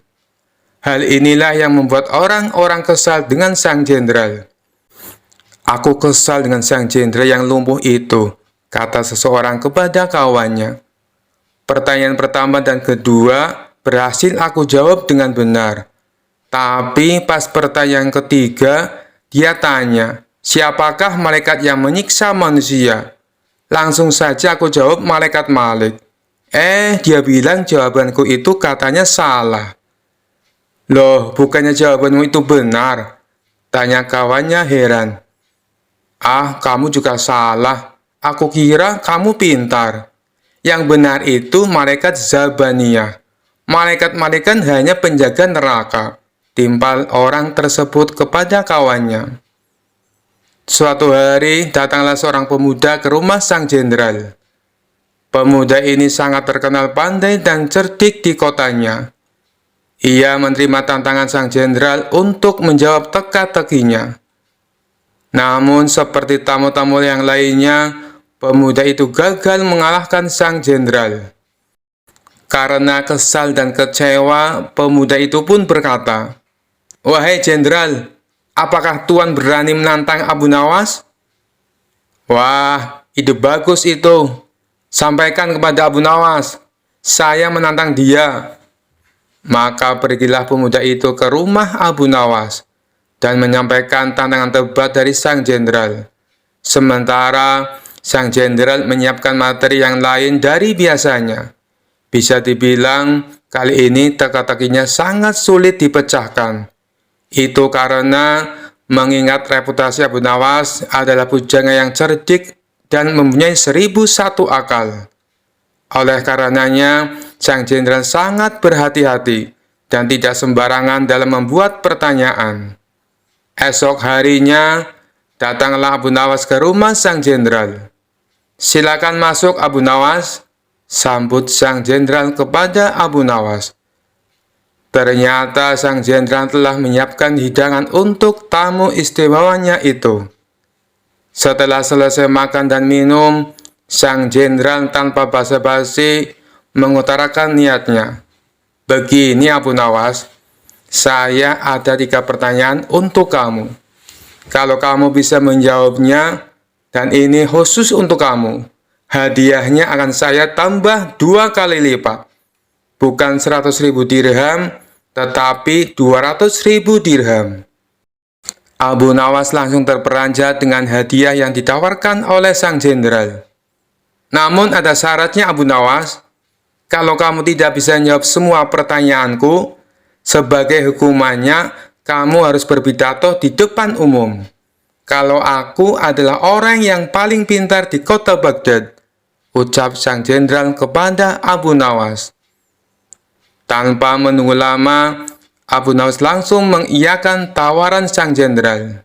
Hal inilah yang membuat orang-orang kesal dengan sang jenderal. "Aku kesal dengan sang jenderal yang lumpuh itu," kata seseorang kepada kawannya. "Pertanyaan pertama dan kedua berhasil aku jawab dengan benar. Tapi pas pertanyaan ketiga, dia tanya, siapakah malaikat yang menyiksa manusia? Langsung saja aku jawab malaikat Malik. Dia bilang jawabanku itu katanya salah." "Loh, bukannya jawabanmu itu benar?" tanya kawannya heran. "Ah, kamu juga salah. Aku kira kamu pintar. Yang benar itu malaikat Zabaniyah. Malaikat-malaikat hanya penjaga neraka," timpal orang tersebut kepada kawannya. Suatu hari, datanglah seorang pemuda ke rumah sang jenderal. Pemuda ini sangat terkenal pandai dan cerdik di kotanya. Ia menerima tantangan sang jenderal untuk menjawab teka-tekinya. Namun, seperti tamu-tamu yang lainnya, pemuda itu gagal mengalahkan sang jenderal. Karena kesal dan kecewa, pemuda itu pun berkata, "Wahai jenderal, apakah Tuan berani menantang Abu Nawas?" "Wah, ide bagus itu. Sampaikan kepada Abu Nawas, saya menantang dia." Maka pergilah pemuda itu ke rumah Abu Nawas dan menyampaikan tantangan debat dari sang jenderal. Sementara sang jenderal menyiapkan materi yang lain dari biasanya. Bisa dibilang kali ini teka-tekinya sangat sulit dipecahkan. Itu karena mengingat reputasi Abu Nawas adalah pujangga yang cerdik dan mempunyai 1001 akal. Oleh karenanya, sang jenderal sangat berhati-hati dan tidak sembarangan dalam membuat pertanyaan. Esok harinya, datanglah Abu Nawas ke rumah sang jenderal. "Silakan masuk Abu Nawas," sambut sang jenderal kepada Abu Nawas. Ternyata sang jenderal telah menyiapkan hidangan untuk tamu istimewanya itu. Setelah selesai makan dan minum, sang jenderal tanpa basa-basi mengutarakan niatnya. "Begini Abu Nawas, saya ada 3 pertanyaan untuk kamu. Kalau kamu bisa menjawabnya, dan ini khusus untuk kamu, hadiahnya akan saya tambah 2 kali lipat. Bukan 100.000 dirham, tetapi 200.000 dirham." Abu Nawas langsung terperanjat dengan hadiah yang ditawarkan oleh sang jenderal. "Namun ada syaratnya Abu Nawas. Kalau kamu tidak bisa menjawab semua pertanyaanku, sebagai hukumannya kamu harus berpidato di depan umum. Kalau aku adalah orang yang paling pintar di kota Baghdad," ucap sang jenderal kepada Abu Nawas. Tanpa menunggu lama, Abu Nawas langsung mengiyakan tawaran sang jenderal.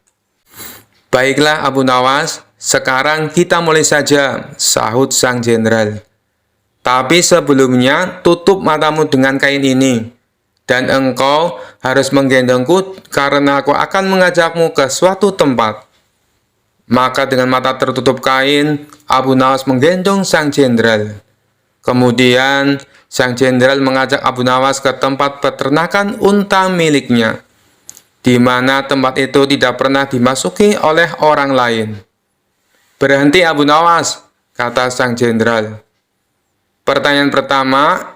"Baiklah Abu Nawas, sekarang kita mulai saja," sahut sang jenderal. "Tapi sebelumnya tutup matamu dengan kain ini, dan engkau harus menggendongku karena aku akan mengajakmu ke suatu tempat." Maka dengan mata tertutup kain, Abu Nawas menggendong sang jenderal. Kemudian, sang jenderal mengajak Abu Nawas ke tempat peternakan unta miliknya, di mana tempat itu tidak pernah dimasuki oleh orang lain. "Berhenti Abu Nawas," kata sang jenderal. "Pertanyaan pertama,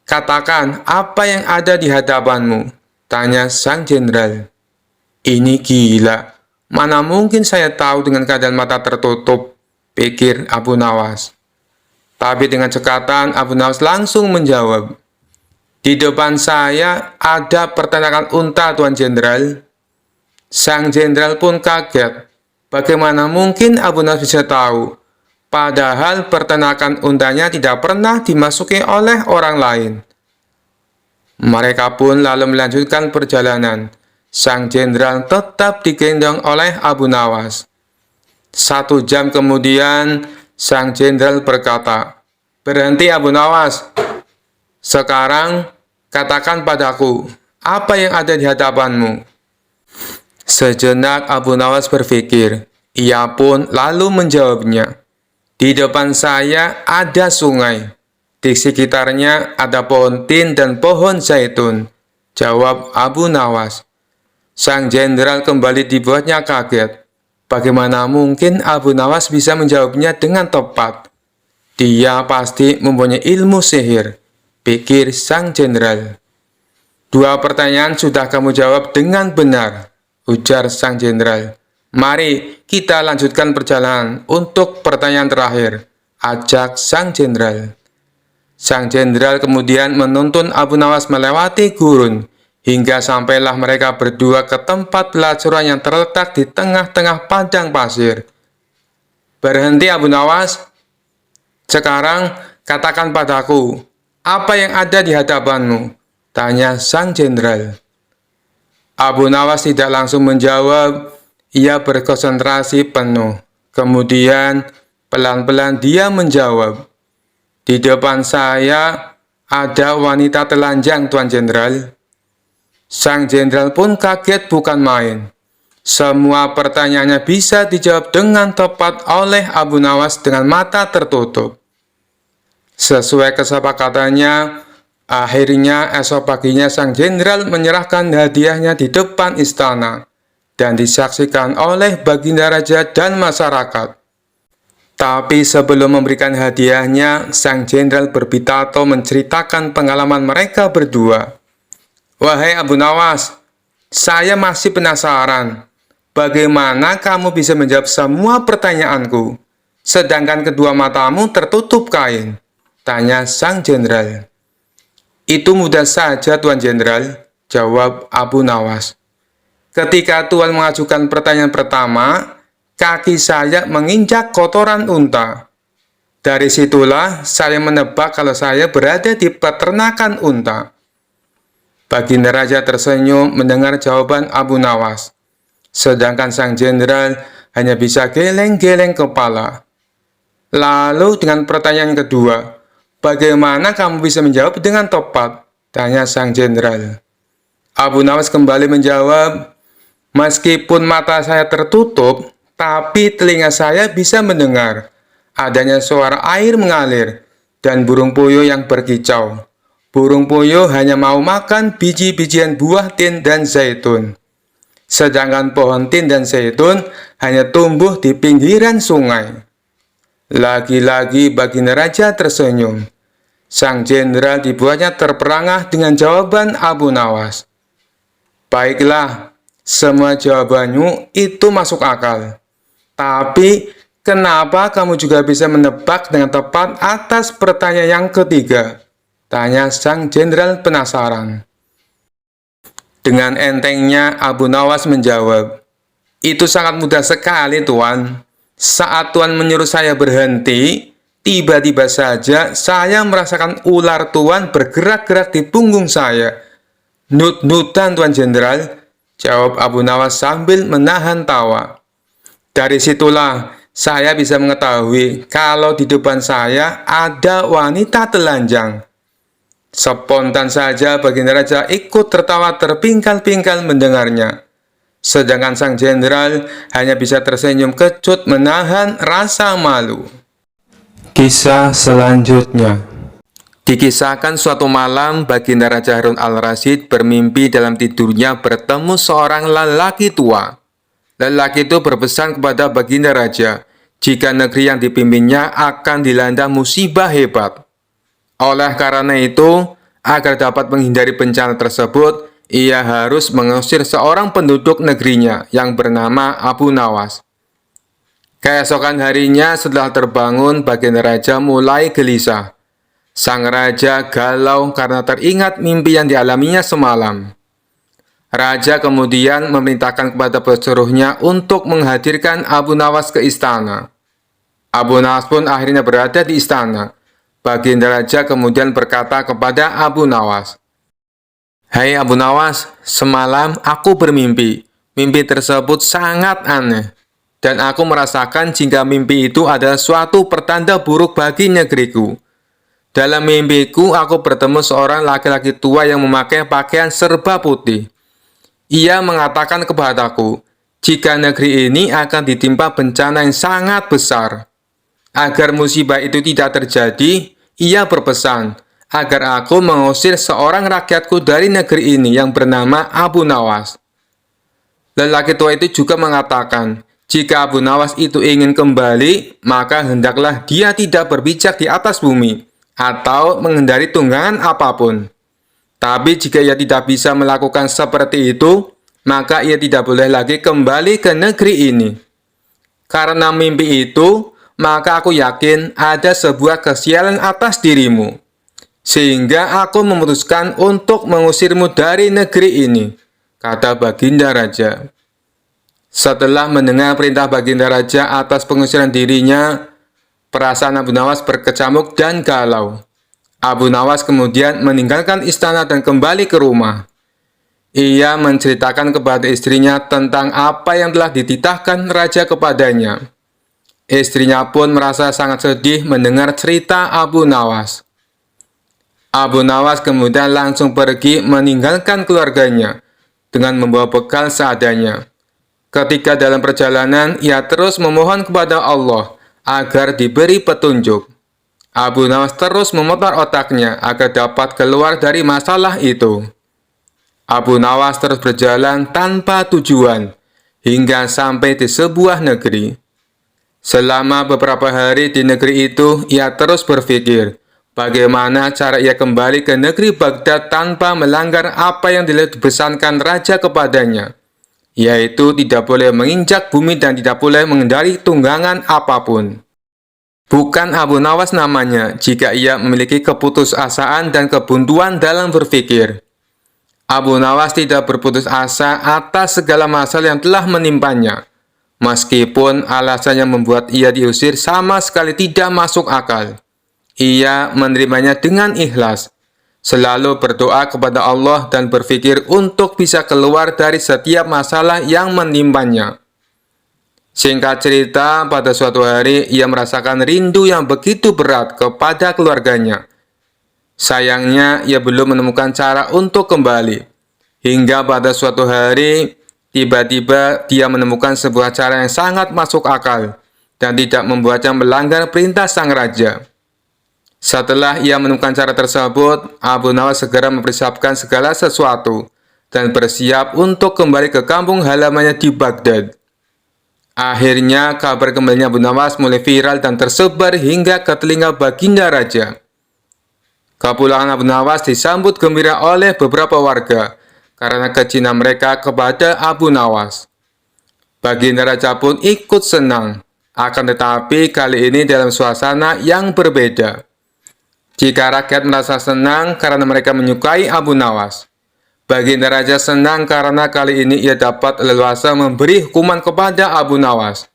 katakan apa yang ada di hadapanmu," tanya sang jenderal. "Ini gila, mana mungkin saya tahu dengan keadaan mata tertutup," pikir Abu Nawas. Tapi dengan cekatan Abu Nawas langsung menjawab, "Di depan saya ada peternakan unta, Tuan Jenderal." Sang jenderal pun kaget. Bagaimana mungkin Abu Nawas bisa tahu? Padahal peternakan untanya tidak pernah dimasuki oleh orang lain. Mereka pun lalu melanjutkan perjalanan. Sang jenderal tetap digendong oleh Abu Nawas. 1 jam kemudian, sang jenderal berkata, "Berhenti Abu Nawas. Sekarang katakan padaku, apa yang ada di hadapanmu?" Sejenak Abu Nawas berpikir. Ia pun lalu menjawabnya, "Di depan saya ada sungai. Di sekitarnya ada pohon tin dan pohon zaitun," jawab Abu Nawas. Sang jenderal kembali dibuatnya kaget. Bagaimana mungkin Abu Nawas bisa menjawabnya dengan tepat? Dia pasti mempunyai ilmu sihir, pikir sang jenderal. "2 pertanyaan sudah kamu jawab dengan benar," ujar sang jenderal. "Mari kita lanjutkan perjalanan untuk pertanyaan terakhir," ajak sang jenderal. Sang jenderal kemudian menuntun Abu Nawas melewati gurun, hingga sampailah mereka berdua ke tempat pelacuran yang terletak di tengah-tengah padang pasir. "Berhenti Abu Nawas. Sekarang katakan padaku, apa yang ada di hadapanmu?" tanya sang jenderal. Abu Nawas tidak langsung menjawab. Ia berkonsentrasi penuh. Kemudian pelan-pelan dia menjawab, "Di depan saya ada wanita telanjang, Tuan Jenderal." Sang jenderal pun kaget bukan main. Semua pertanyaannya bisa dijawab dengan tepat oleh Abu Nawas dengan mata tertutup. Sesuai kesepakatannya, akhirnya esok paginya sang jenderal menyerahkan hadiahnya di depan istana dan disaksikan oleh Baginda Raja dan masyarakat. Tapi sebelum memberikan hadiahnya, sang jenderal berpidato menceritakan pengalaman mereka berdua. "Wahai Abu Nawas, saya masih penasaran. Bagaimana kamu bisa menjawab semua pertanyaanku, sedangkan kedua matamu tertutup kain?" tanya sang jenderal. "Itu mudah saja, Tuan Jenderal," jawab Abu Nawas. "Ketika Tuan mengajukan pertanyaan pertama, kaki saya menginjak kotoran unta. Dari situlah saya menebak kalau saya berada di peternakan unta." Baginda Raja tersenyum mendengar jawaban Abu Nawas, sedangkan sang jenderal hanya bisa geleng-geleng kepala. Lalu dengan pertanyaan kedua, "Bagaimana kamu bisa menjawab dengan tepat?" tanya sang jenderal. Abu Nawas kembali menjawab, "Meskipun mata saya tertutup, tapi telinga saya bisa mendengar adanya suara air mengalir dan burung puyuh yang berkicau. Burung puyuh hanya mau makan biji-bijian buah tin dan zaitun. Sedangkan pohon tin dan zaitun hanya tumbuh di pinggiran sungai." Lagi-lagi Baginda Raja tersenyum. Sang jenderal dibuatnya terperangah dengan jawaban Abu Nawas. "Baiklah, semua jawabanmu itu masuk akal. Tapi kenapa kamu juga bisa menebak dengan tepat atas pertanyaan yang ketiga?" tanya sang jenderal penasaran. Dengan entengnya Abu Nawas menjawab, "Itu sangat mudah sekali, Tuan. Saat Tuan menyuruh saya berhenti, tiba-tiba saja saya merasakan ular Tuan bergerak-gerak di punggung saya." "Nut-nutan, Tuan Jenderal," jawab Abu Nawas sambil menahan tawa. "Dari situlah saya bisa mengetahui kalau di depan saya ada wanita telanjang." Spontan saja Baginda Raja ikut tertawa terpingkal-pingkal mendengarnya. Sedangkan sang jenderal hanya bisa tersenyum kecut menahan rasa malu. Kisah selanjutnya. Dikisahkan suatu malam Baginda Raja Harun al-Rasyid bermimpi dalam tidurnya bertemu seorang lelaki tua. Lelaki itu berpesan kepada Baginda Raja jika negeri yang dipimpinnya akan dilanda musibah hebat. Oleh karena itu, agar dapat menghindari bencana tersebut, ia harus mengusir seorang penduduk negerinya yang bernama Abu Nawas. Keesokan harinya setelah terbangun, baginda raja mulai gelisah. Sang raja galau karena teringat mimpi yang dialaminya semalam. Raja kemudian memerintahkan kepada pesuruhnya untuk menghadirkan Abu Nawas ke istana. Abu Nawas pun akhirnya berada di istana. Baginda raja kemudian berkata kepada Abu Nawas, "Hai Abu Nawas, semalam aku bermimpi. Mimpi tersebut sangat aneh. Dan aku merasakan jika mimpi itu adalah suatu pertanda buruk bagi negeriku. Dalam mimpiku, aku bertemu seorang laki-laki tua yang memakai pakaian serba putih. Ia mengatakan kepadaku, jika negeri ini akan ditimpa bencana yang sangat besar. Agar musibah itu tidak terjadi, ia berpesan agar aku mengusir seorang rakyatku dari negeri ini yang bernama Abu Nawas. Lelaki tua itu juga mengatakan, jika Abu Nawas itu ingin kembali, maka hendaklah dia tidak berpijak di atas bumi atau menghindari tunggangan apapun. Tapi jika ia tidak bisa melakukan seperti itu, maka ia tidak boleh lagi kembali ke negeri ini. Karena mimpi itu, maka aku yakin ada sebuah kesialan atas dirimu. Sehingga aku memutuskan untuk mengusirmu dari negeri ini," kata baginda raja. Setelah mendengar perintah baginda raja atas pengusiran dirinya, perasaan Abu Nawas berkecamuk dan galau. Abu Nawas kemudian meninggalkan istana dan kembali ke rumah. Ia menceritakan kepada istrinya tentang apa yang telah dititahkan raja kepadanya. Istrinya pun merasa sangat sedih mendengar cerita Abu Nawas. Abu Nawas kemudian langsung pergi meninggalkan keluarganya dengan membawa bekal seadanya. Ketika dalam perjalanan, ia terus memohon kepada Allah agar diberi petunjuk. Abu Nawas terus memutar otaknya agar dapat keluar dari masalah itu. Abu Nawas terus berjalan tanpa tujuan hingga sampai di sebuah negeri. Selama beberapa hari di negeri itu, ia terus berpikir bagaimana cara ia kembali ke negeri Baghdad tanpa melanggar apa yang dipesankan raja kepadanya, yaitu tidak boleh menginjak bumi dan tidak boleh mengendari tunggangan apapun. Bukan Abu Nawas namanya jika ia memiliki keputusasaan dan kebuntuan dalam berpikir. Abu Nawas tidak berputus asa atas segala masalah yang telah menimpanya. Meskipun alasannya membuat ia diusir sama sekali tidak masuk akal. Ia menerimanya dengan ikhlas, selalu berdoa kepada Allah dan berpikir untuk bisa keluar dari setiap masalah yang menimpanya. Singkat cerita, pada suatu hari ia merasakan rindu yang begitu berat kepada keluarganya. Sayangnya, ia belum menemukan cara untuk kembali. Hingga pada suatu hari, tiba-tiba dia menemukan sebuah cara yang sangat masuk akal dan tidak membuatnya melanggar perintah sang raja. Setelah ia menemukan cara tersebut, Abu Nawas segera mempersiapkan segala sesuatu dan bersiap untuk kembali ke kampung halamannya di Baghdad. Akhirnya, kabar kembalinya Abu Nawas mulai viral dan tersebar hingga ke telinga baginda raja. Kepulangan Abu Nawas disambut gembira oleh beberapa warga karena kecintaan mereka kepada Abu Nawas. Baginda raja pun ikut senang, akan tetapi kali ini dalam suasana yang berbeda. Jika rakyat merasa senang karena mereka menyukai Abu Nawas, baginda raja senang karena kali ini ia dapat leluasa memberi hukuman kepada Abu Nawas.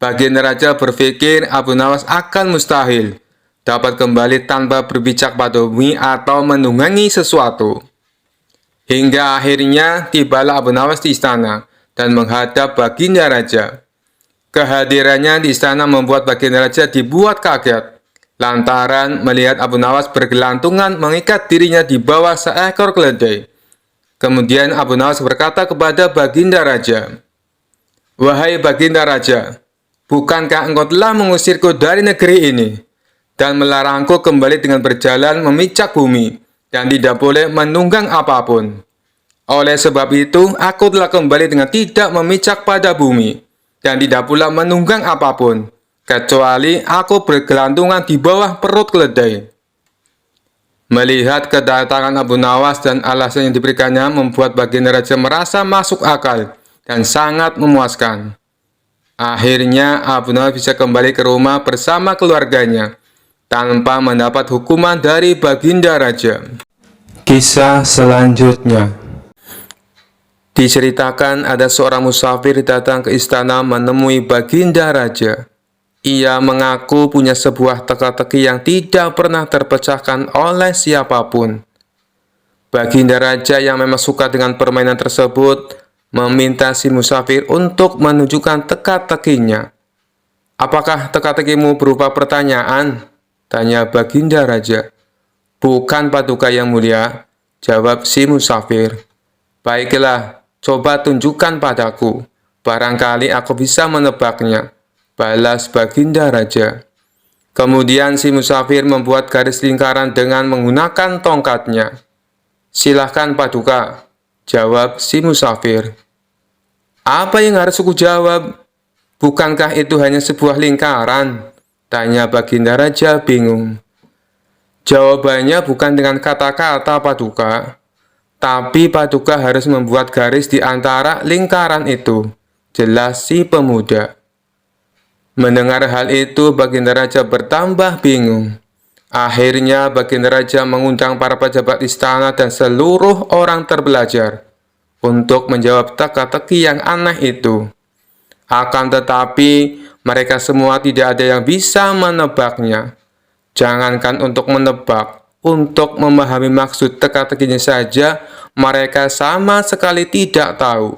Baginda raja berpikir Abu Nawas akan mustahil dapat kembali tanpa berpijak pada bumi atau menunggangi sesuatu. Hingga akhirnya tibalah Abu Nawas di istana dan menghadap baginda raja. Kehadirannya di istana membuat baginda raja dibuat kaget, lantaran melihat Abu Nawas bergelantungan mengikat dirinya di bawah seekor keledai. Kemudian Abu Nawas berkata kepada baginda raja, "Wahai baginda raja, bukankah engkau telah mengusirku dari negeri ini dan melarangku kembali dengan berjalan memijak bumi dan tidak boleh menunggang apapun? Oleh sebab itu, aku telah kembali dengan tidak memijak pada bumi dan tidak pula menunggang apapun, kecuali aku bergelantungan di bawah perut keledai." Melihat kedatangan Abu Nawas dan alasan yang diberikannya membuat baginda raja merasa masuk akal dan sangat memuaskan. Akhirnya Abu Nawas bisa kembali ke rumah bersama keluarganya tanpa mendapat hukuman dari Baginda Raja. Kisah selanjutnya diceritakan ada seorang musafir datang ke istana menemui Baginda Raja. Ia mengaku punya sebuah teka-teki yang tidak pernah terpecahkan oleh siapapun. Baginda Raja yang memang suka dengan permainan tersebut meminta si musafir untuk menunjukkan teka-tekinya. "Apakah teka-tekimu berupa pertanyaan?" tanya Baginda Raja. "Bukan, Paduka Yang Mulia," jawab si musafir. "Baiklah, coba tunjukkan padaku. Barangkali aku bisa menebaknya," balas Baginda Raja. Kemudian si musafir membuat garis lingkaran dengan menggunakan tongkatnya. "Silahkan, Paduka," jawab si musafir. "Apa yang harus aku jawab? Bukankah itu hanya sebuah lingkaran?" tanya Baginda Raja bingung. "Jawabannya bukan dengan kata-kata, Paduka. Tapi Paduka harus membuat garis di antara lingkaran itu," jelas si pemuda. Mendengar hal itu, Baginda Raja bertambah bingung. Akhirnya Baginda Raja mengundang para pejabat istana dan seluruh orang terbelajar untuk menjawab teka-teki yang aneh itu. Akan tetapi, mereka semua tidak ada yang bisa menebaknya. Jangankan untuk menebak, untuk memahami maksud teka-tekinya saja, mereka sama sekali tidak tahu.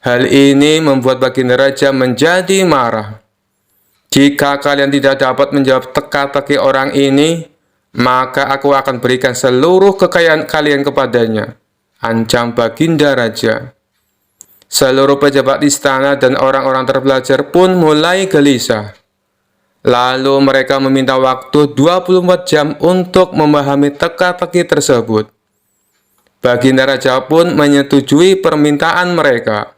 Hal ini membuat Baginda Raja menjadi marah. "Jika kalian tidak dapat menjawab teka-teki orang ini, maka aku akan berikan seluruh kekayaan kalian kepadanya," ancam Baginda Raja. Seluruh pejabat istana dan orang-orang terbelajar pun mulai gelisah. Lalu mereka meminta waktu 24 jam untuk memahami teka-teki tersebut. Baginda Raja pun menyetujui permintaan mereka.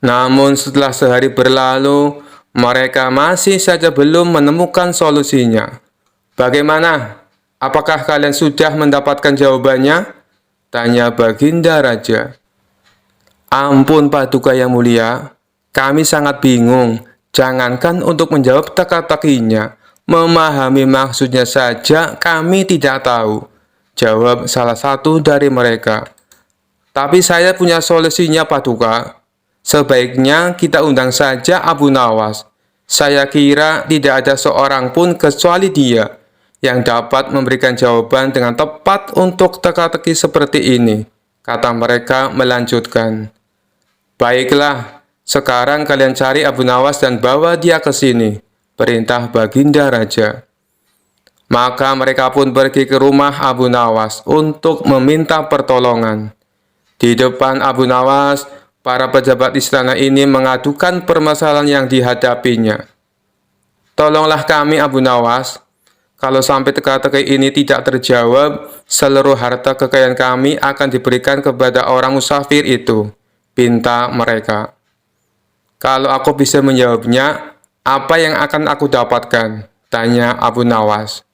Namun setelah sehari berlalu, mereka masih saja belum menemukan solusinya. "Bagaimana? Apakah kalian sudah mendapatkan jawabannya?" tanya Baginda Raja. "Ampun, Paduka Yang Mulia, kami sangat bingung. Jangankan untuk menjawab teka-tekinya, memahami maksudnya saja kami tidak tahu," jawab salah satu dari mereka. "Tapi saya punya solusinya, Paduka. Sebaiknya kita undang saja Abu Nawas. Saya kira tidak ada seorang pun kecuali dia yang dapat memberikan jawaban dengan tepat untuk teka-teki seperti ini," kata mereka melanjutkan. "Baiklah, sekarang kalian cari Abu Nawas dan bawa dia ke sini," perintah Baginda Raja. Maka mereka pun pergi ke rumah Abu Nawas untuk meminta pertolongan. Di depan Abu Nawas, para pejabat istana ini mengadukan permasalahan yang dihadapinya. "Tolonglah kami, Abu Nawas. Kalau sampai teka-teki ini tidak terjawab, seluruh harta kekayaan kami akan diberikan kepada orang musafir itu," pinta mereka. "Kalau aku bisa menjawabnya, apa yang akan aku dapatkan?" tanya Abu Nawas.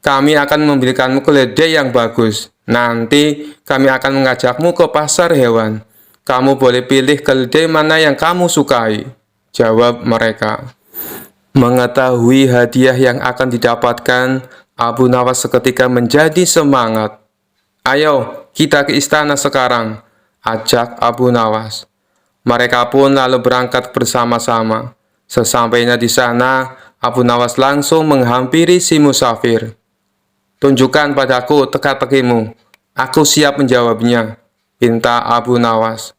"Kami akan memberikanmu keledai yang bagus. Nanti kami akan mengajakmu ke pasar hewan. Kamu boleh pilih keledai mana yang kamu sukai," jawab mereka. Mengetahui hadiah yang akan didapatkan, Abu Nawas seketika menjadi semangat. "Ayo, kita ke istana sekarang," ajak Abu Nawas. Mereka pun lalu berangkat bersama-sama. Sesampainya di sana, Abu Nawas langsung menghampiri si musafir. "Tunjukkan padaku teka-tekimu. Aku siap menjawabnya," pinta Abu Nawas.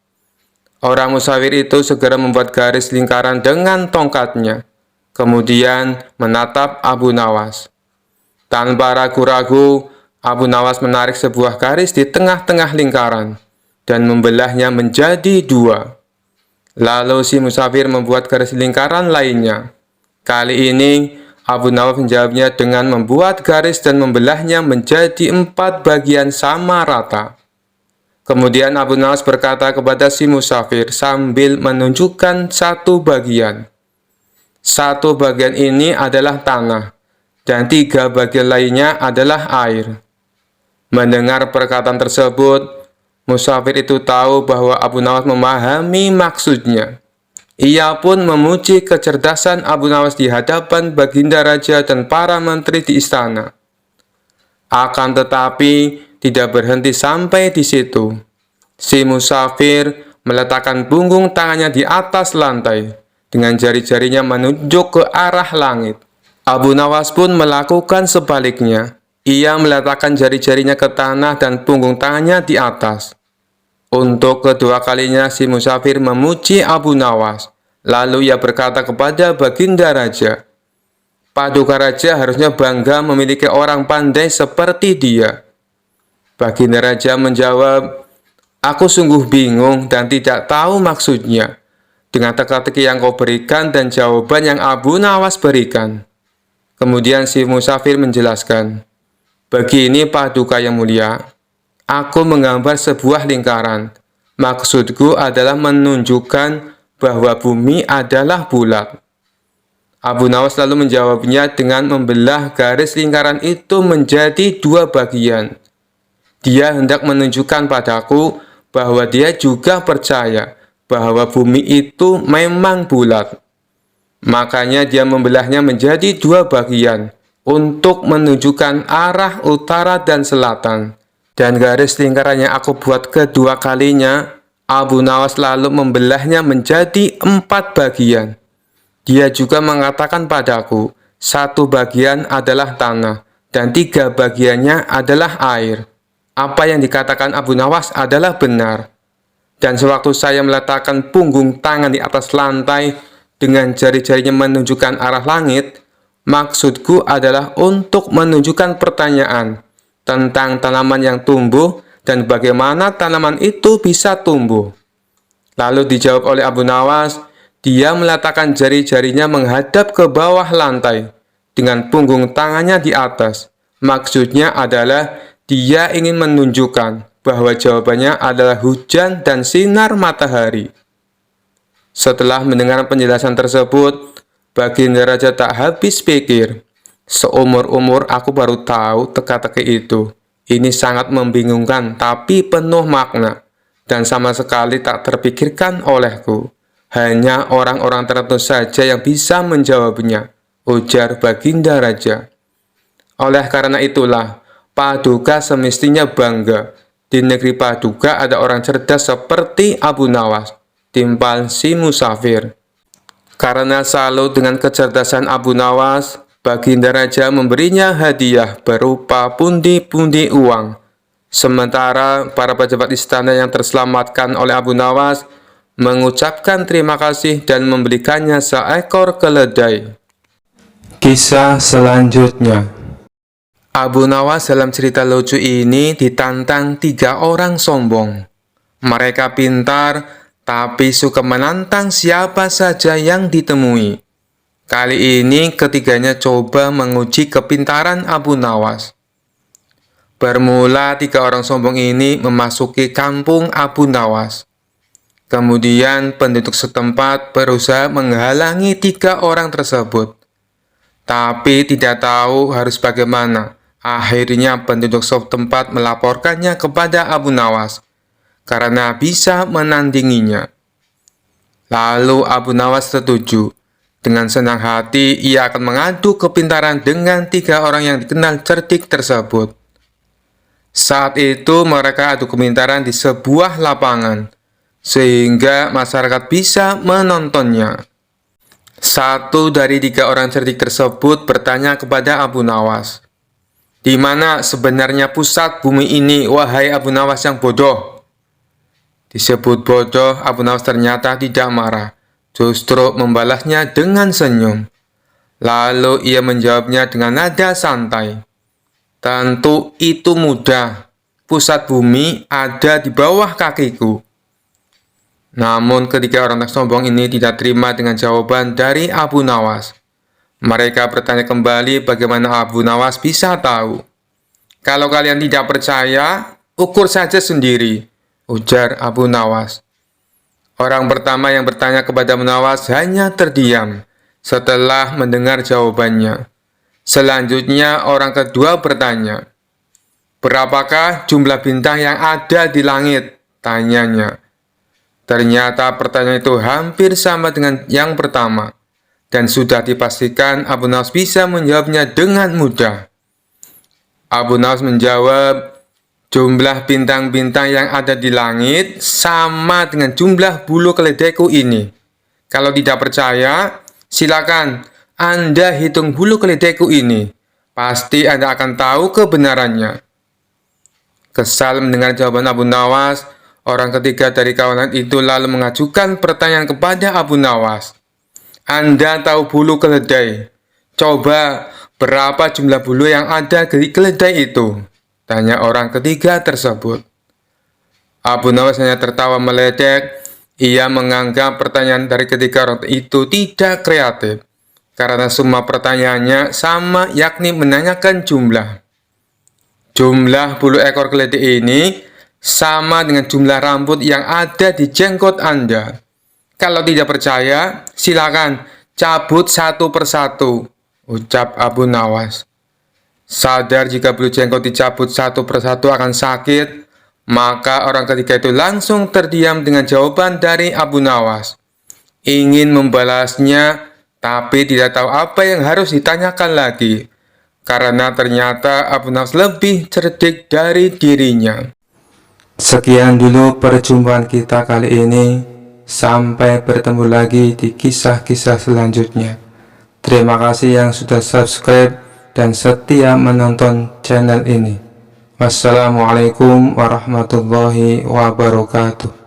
Orang musafir itu segera membuat garis lingkaran dengan tongkatnya, kemudian menatap Abu Nawas. Tanpa ragu-ragu, Abu Nawas menarik sebuah garis di tengah-tengah lingkaran dan membelahnya menjadi dua. Lalu si musafir membuat garis lingkaran lainnya. Kali ini, Abu Nawas menjawabnya dengan membuat garis dan membelahnya menjadi 4 bagian sama rata. Kemudian Abu Nawas berkata kepada si musafir sambil menunjukkan satu bagian. "Satu bagian ini adalah tanah, dan 3 bagian lainnya adalah air." Mendengar perkataan tersebut, musafir itu tahu bahwa Abu Nawas memahami maksudnya. Ia pun memuji kecerdasan Abu Nawas di hadapan Baginda Raja dan para menteri di istana. Akan tetapi, tidak berhenti sampai di situ. Si musafir meletakkan punggung tangannya di atas lantai, dengan jari-jarinya menunjuk ke arah langit. Abu Nawas pun melakukan sebaliknya. Ia meletakkan jari-jarinya ke tanah dan punggung tangannya di atas. Untuk kedua kalinya si musafir memuji Abu Nawas. Lalu ia berkata kepada Baginda Raja, "Paduka Raja harusnya bangga memiliki orang pandai seperti dia." Baginda Raja menjawab, "Aku sungguh bingung dan tidak tahu maksudnya dengan teka-teki yang kau berikan dan jawaban yang Abu Nawas berikan." Kemudian si musafir menjelaskan, "Begini Paduka yang mulia, aku menggambar sebuah lingkaran. Maksudku adalah menunjukkan bahwa bumi adalah bulat." Abu Nawas lalu menjawabnya dengan membelah garis lingkaran itu menjadi dua bagian. Dia hendak menunjukkan padaku bahwa dia juga percaya bahwa bumi itu memang bulat. Makanya dia membelahnya menjadi dua bagian untuk menunjukkan arah utara dan selatan. Dan garis lingkaran yang aku buat kedua kalinya, Abu Nawas lalu membelahnya menjadi 4 bagian. Dia juga mengatakan padaku, satu bagian adalah tanah, dan 3 bagiannya adalah air. Apa yang dikatakan Abu Nawas adalah benar. Dan sewaktu saya meletakkan punggung tangan di atas lantai, dengan jari-jarinya menunjukkan arah langit, maksudku adalah untuk menunjukkan pertanyaan tentang tanaman yang tumbuh dan bagaimana tanaman itu bisa tumbuh. Lalu dijawab oleh Abu Nawas, dia meletakkan jari-jarinya menghadap ke bawah lantai dengan punggung tangannya di atas. Maksudnya adalah dia ingin menunjukkan bahwa jawabannya adalah hujan dan sinar matahari. Setelah mendengar penjelasan tersebut, Baginda Raja tak habis pikir. Seumur-umur aku baru tahu teka-teki itu. Ini sangat membingungkan tapi penuh makna, dan sama sekali tak terpikirkan olehku. Hanya orang-orang tertentu saja yang bisa menjawabnya, ujar Baginda Raja. Oleh karena itulah, Paduka semestinya bangga. Di negeri Paduka ada orang cerdas seperti Abu Nawas, timpal si musafir. Karena salut dengan kecerdasan Abu Nawas, Baginda Raja memberinya hadiah berupa pundi-pundi uang. Sementara para pejabat istana yang terselamatkan oleh Abu Nawas mengucapkan terima kasih dan membelikannya seekor keledai. Kisah selanjutnya, Abu Nawas dalam cerita lucu ini ditantang 3 orang sombong. Mereka pintar, tapi suka menantang siapa saja yang ditemui. Kali ini ketiganya coba menguji kepintaran Abu Nawas. Bermula 3 orang sombong ini memasuki kampung Abu Nawas. Kemudian penduduk setempat berusaha menghalangi 3 orang tersebut. Tapi tidak tahu harus bagaimana. Akhirnya penduduk setempat melaporkannya kepada Abu Nawas karena bisa menandinginya. Lalu Abu Nawas setuju. Dengan senang hati ia akan mengadu kepintaran dengan 3 orang yang dikenal cerdik tersebut. Saat itu mereka adu kepintaran di sebuah lapangan, sehingga masyarakat bisa menontonnya. Satu dari 3 orang cerdik tersebut bertanya kepada Abu Nawas, "Di mana sebenarnya pusat bumi ini, wahai Abu Nawas yang bodoh?" Disebut bodoh, Abu Nawas ternyata tidak marah, justru membalasnya dengan senyum. Lalu ia menjawabnya dengan nada santai, "Tentu itu mudah, pusat bumi ada di bawah kakiku." Namun ketiga orang sombong ini tidak terima dengan jawaban dari Abu Nawas. Mereka bertanya kembali bagaimana Abu Nawas bisa tahu. "Kalau kalian tidak percaya, ukur saja sendiri," ujar Abu Nawas. Orang pertama yang bertanya kepada Abu Nawas hanya terdiam setelah mendengar jawabannya. Selanjutnya orang kedua bertanya, "Berapakah jumlah bintang yang ada di langit?" tanyanya. Ternyata pertanyaan itu hampir sama dengan yang pertama, dan sudah dipastikan Abu Nawas bisa menjawabnya dengan mudah. Abu Nawas menjawab, jumlah bintang-bintang yang ada di langit sama dengan jumlah bulu keledaiku ini. Kalau tidak percaya, silakan Anda hitung bulu keledaiku ini. Pasti Anda akan tahu kebenarannya. Kesal mendengar jawaban Abu Nawas, orang ketiga dari kawanan itu lalu mengajukan pertanyaan kepada Abu Nawas. Anda tahu bulu keledai? Coba berapa jumlah bulu yang ada di keledai itu? Tanya orang ketiga tersebut. Abu Nawas hanya tertawa meledek. Ia menganggap pertanyaan dari ketiga orang itu tidak kreatif, karena semua pertanyaannya sama, yakni menanyakan jumlah. Jumlah bulu ekor keledai ini sama dengan jumlah rambut yang ada di jenggot Anda. Kalau tidak percaya, silakan cabut satu persatu, ucap Abu Nawas. Sadar jika bulu jenggot dicabut satu persatu akan sakit, maka orang ketiga itu langsung terdiam dengan jawaban dari Abu Nawas. Ingin membalasnya, tapi tidak tahu apa yang harus ditanyakan lagi, karena ternyata Abu Nawas lebih cerdik dari dirinya. Sekian dulu perjumpaan kita kali ini. Sampai bertemu lagi di kisah-kisah selanjutnya. Terima kasih yang sudah subscribe dan setia menonton channel ini. Wassalamualaikum warahmatullahi wabarakatuh.